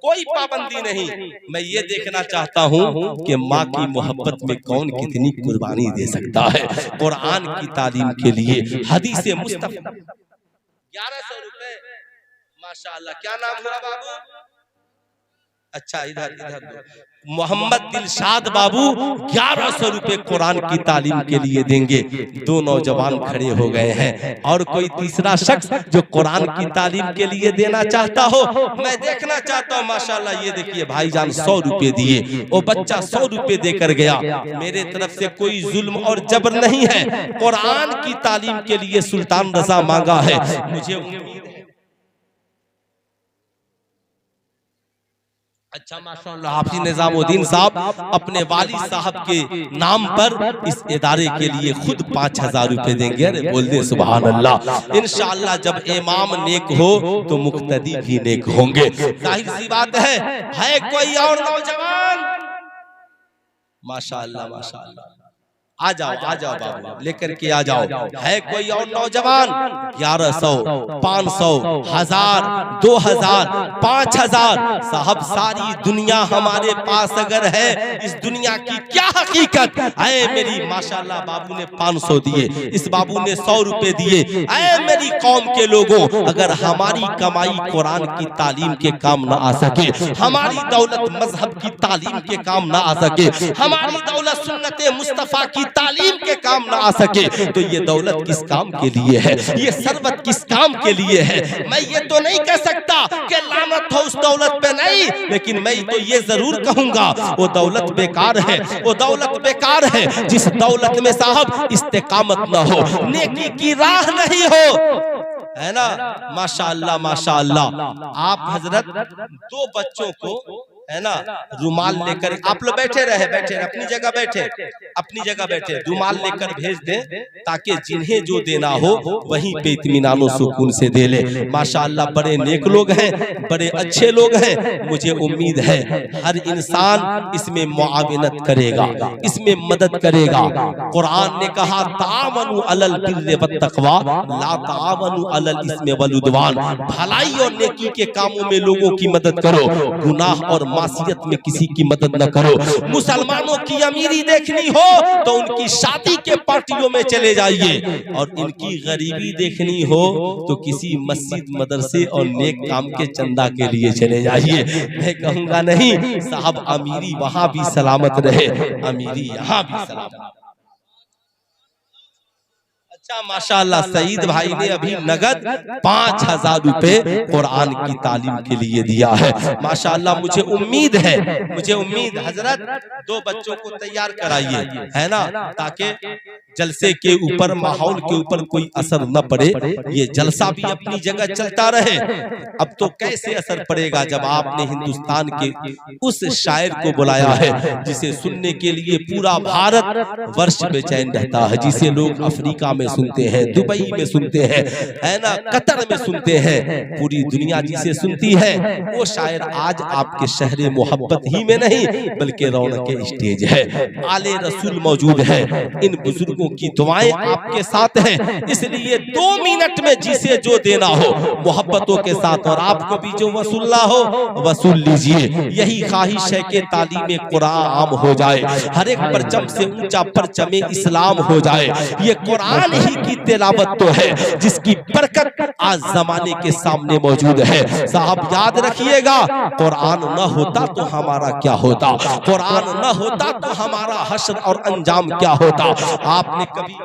कोई पाबंदी नहीं। मैं ये देखना चाहता हूँ कि माँ की मोहब्बत में कौन कितनी कुर्बानी दे सकता है कुरान की तालीम के लिए। हदीस मुस्तफा 1100 रुपए। माशाअल्लाह, क्या नाम हुआ बाबू? अच्छा, इधर मोहम्मद दिलशाद बाबू 1100 रुपए कुरान की तालीम के लिए देंगे। 2 नौजवान खड़े हो गए हैं। और कोई तीसरा शख्स जो कुरान की तालीम के लिए देना चाहता हो? मैं देखना चाहता हूँ। माशाल्लाह, ये देखिए भाईजान 100 रुपए दिए, वो बच्चा 100 रुपए देकर गया। मेरे तरफ से कोई जुल्म और जबर नहीं है। कुरान की तालीम के लिए सुल्तान रजा मांगा है। मुझे उम्मीद है। अच्छा, माशाअल्लाह, हाफिज निजामुद्दीन साहब अपने वालिद साहब के नाम पर इस इदारे के लिए खुद 5,000 रुपए देंगे। अरे बोल दे सुभान अल्लाह। इंशाअल्लाह जब इमाम नेक हो तो मुक्तदी भी नेक होंगे। जाहिर सी बात है कोई और नौजवान? माशाअल्लाह माशाअल्लाह, आ जाओ बाबू, लेकर के आ जाओ। है कोई और नौजवान? 1100, 500, 1000, 2000, 5000। साहब, सारी दुनिया हमारे पास अगर है, इस दुनिया की क्या हकीकत है मेरी? माशाल्लाह, बाबू ने 500 दिए, इस बाबू ने 100 रुपए दिए। ऐ मेरी कौम के लोगों, अगर हमारी कमाई कुरान की तालीम के काम ना आ सके, हमारी दौलत मजहब की तालीम के काम ना आ सके, हमारी दौलत सुन्नत मुस्तफा की तालीम के काम ना आ सके, तो ये दौलत किस काम के लिए है? ये सरबत किस काम के लिए है? मैं ये तो नहीं कह सकता कि लानत हो उस दौलत पे, नहीं, लेकिन मैं तो ये जरूर कहूंगा वो दौलत बेकार है। वो दौलत बेकार है जिस दौलत में साहब इस्तेकामत ना हो, नेकी की राह नहीं हो, है ना? माशाअल्लाह माशाअल्लाह। आप हजरत 2 बच्चों को, है ना, रुमाल लेकर, आप लोग बैठे रहे, अपनी जगह बैठे, रुमाल लेकर भेज दें ताकि जिन्हें जो देना हो वहीं पे इत्मीनानो सुकून से दे ले। माशाअल्लाह, बड़े नेक लोग हैं, बड़े अच्छे लोग हैं। मुझे उम्मीद है हर इंसान इसमें मुआविनत करेगा, इसमें मदद करेगा। कुरान ने कहा तावनु अलल बिर्रि वत्तक़वा ला तावनु अलल इस्मि वल उद्वान। भलाई और नेकी के कामों में लोगों की मदद करो, गुनाह और मासियत में किसी की मदद न करो। मुसलमानों की अमीरी देखनी हो तो उनकी शादी के पार्टियों में चले जाइए, और इनकी गरीबी देखनी हो तो किसी मस्जिद मदरसे और नेक काम के चंदा के लिए चले जाइए। मैं कहूंगा नहीं साहब, अमीरी वहां भी सलामत रहे, अमीरी यहाँ भी सलामत। अच्छा माशाअल्लाह, सईद भाई ने अभी नगद 5000 रुपए कुरान की तालीम के लिए दिया है। माशाअल्लाह, मुझे उम्मीद हजरत 2 बच्चों को तैयार कराइए, है ना, ताकि जलसे के ऊपर, माहौल के ऊपर कोई असर न पड़े। ये जलसा भी अपनी जगह चलता रहे। अब तो कैसे असर पड़ेगा जब आपने हिंदुस्तान के उस शायर को बुलाया है जिसे सुनने के लिए पूरा भारत वर्ष बेचैन रहता है, जिसे लोग अफ्रीका में सुनते हैं, दुबई में सुनते हैं, है ना, कतर में सुनते हैं, पूरी दुनिया जिसे सुनती है। वो शायर आज आपके शहर मोहब्बत ही में नहीं बल्कि रौनक स्टेज है। आले रसूल मौजूद है, इन बुजुर्गों की दुआएं आपके साथ हैं, इसलिए 2 मिनट में जिसे जो देना हो मोहब्बतों के साथ, और आपको भी जो वसूलना हो वसूल लीजिए। यही ख्वाहिश है कि तालीम कुरान आम हो जाए, हर एक परचम से ऊंचा परचम इस्लाम हो जाए। ये कुरान ही की तिलावत तो है जिसकी बरकत आज जमाने के सामने मौजूद है। साहब याद रखिएगा, कुरान न होता तो हमारा क्या होता, कुरान न होता तो हमारा हश्र और अंजाम क्या होता। आपने कभी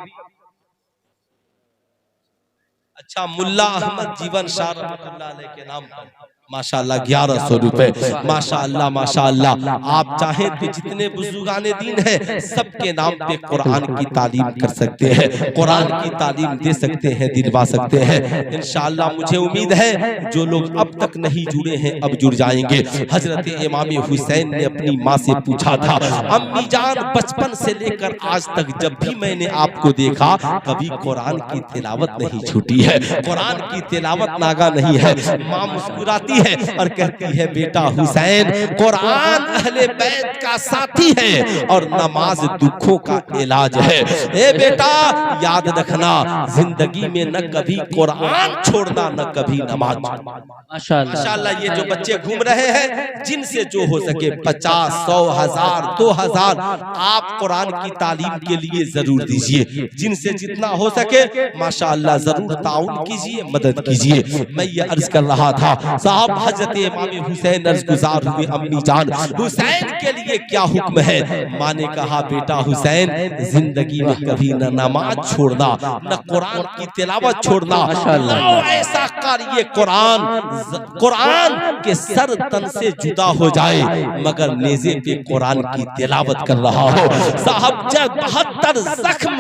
अच्छा मुल्ला अहमद जीवन शाह रहमतुल्लाह अलैह के नाम पर माशाअल्लाह 1100 रुपए, माशाअल्लाह माशाअल्लाह। आप चाहें तो जितने बुजुर्गाने दीन है सबके नाम पे कुरान की तालीम कर सकते हैं, कुरान की तालीम दे सकते हैं, दिलवा सकते हैं इंशाअल्लाह। मुझे उम्मीद है जो लोग अब तक नहीं जुड़े हैं अब जुड़ जाएंगे। हजरत इमाम हुसैन ने अपनी माँ से पूछा था, अम्मी जान बचपन से लेकर आज तक जब भी मैंने आपको देखा कभी कुरान की तिलावत नहीं छूटी है, कुरान की तिलावत नागा नहीं है। माँ मुस्कुराती है और कहती है, बेटा हुसैन कुरान अहले बैत का साथी है और नमाज दुखों का इलाज है। ए बेटा याद रखना, जिंदगी में न कभी कुरान छोड़ना न कभी नमाज। माशाअल्लाह ये जो बच्चे घूम रहे हैं जिनसे जो हो सके 50, 100, 1000, 2000 आप कुरान की तालीम के लिए जरूर दीजिए। जिनसे जितना हो सके माशाअल्लाह जरूर ताउन कीजिए, मदद कीजिए। मैं ये अर्ज कर रहा था साहब, हजरत इमाम हुसैन अर्ज गुजार हुए, अम्मी जान हुसैन के लिए क्या हुक्म है। माँ ने कहा, बेटा हुसैन जिंदगी में कभी न नमाज छोड़ना न कुरान की तिलावत छोड़ना। ऐसा कार्य कुरान के सर तन से जुदा हो जाए मगर नेज़े पे कुरान की तिलावत कर रहा हो। साहब जब 72 जख्म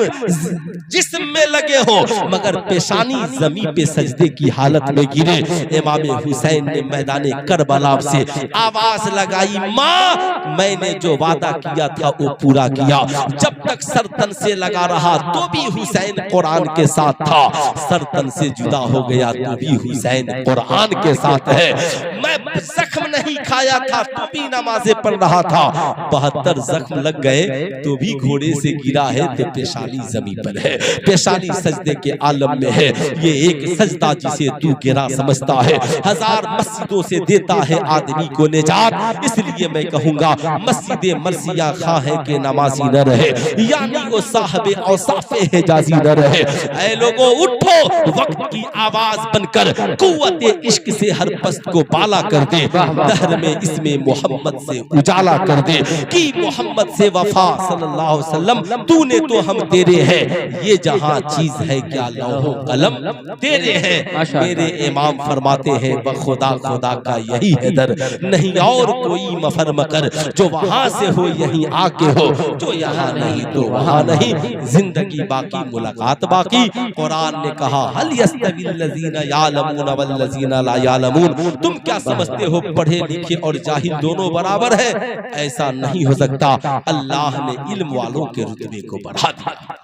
जिस्म में लगे हो मगर पेशानी जमीन पे सजदे की हालत में गिरे। इमाम हुसैन ने मैदाने करबला से आवाज लगाई, माँ मैंने जो वादा किया था वो पूरा किया। जब तक सरतन से लगा रहा तो भी हुसैन कुरान के साथ था, सरतन से जुदा हो गया तो भी हुसैन कुरान के साथ है। मैं जख्म नहीं खाया था तो भी नमाज़ें पढ़ रहा था, 72 जख्म लग गए तो भी घोड़े से गिरा है तो पेशानी जमीन पर है, पेशानी सजदे के आलम में है। ये एक सजदा जिसे तू गिरा समझता है 1000 मस्जिदों से देता है आदमी को निजात। इसलिए मैं कहूंगा मस्जिद मर्सिया खा है कि नमाजी न रहे, यानी वो साहबे औसाफे हिजाजी न रहे। ऐ लोगों उठो, वक्त की आवाज बनकर कुव्वते इश्क से हर पस्त को बाला कर दे, दहर में इसमें मोहम्मद से उजाला कर दे कि मोहम्मद से वफा सल्लल्लाहु अलैहि वसल्लम तूने तो हम तेरे हैं, ये जहां चीज है क्या लौहो कलम तेरे हैं। मेरे इमाम फरमाते हैं बखुदा खुदा का यही है दर, नहीं और कोई मफर मकर, जो वहां से हो यहीं आके हो, जो यहाँ नहीं तो वहां नहीं, जिंदगी बाकी मुलाकात बाकी। कुरान ने कहा हल यस्तविल्लज़ीना यालमून वल्लज़ीना ला यालमून, तुम क्या समझते हो पढ़े लिखे और जाहिल दोनों बराबर है? ऐसा नहीं हो सकता, अल्लाह ने इल्म वालों के रुतबे को बढ़ा दिया।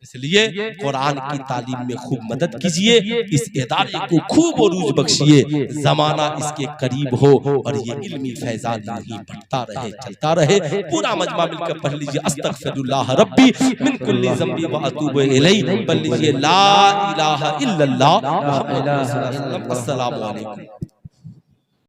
इसलिए कुरान की तालीम में खूब मदद कीजिए, इस इदारे को खूब उरूज बख्शिए, जमाना इसके करीब हो और ये इल्मी फैजान नहीं बढ़ता रहे, चलता रहे। पूरा मजमा मिलकर पढ़ लीजिए, अस्तगफिरुल्लाह रब्बी मिन कुल्ली ज़ंबी व अतूबु इलैहि, पढ़ लीजिए ला इलाहा इल्लल्लाह मुहम्मदुर रसूलुल्लाह। अस्सलामु अलैकुम।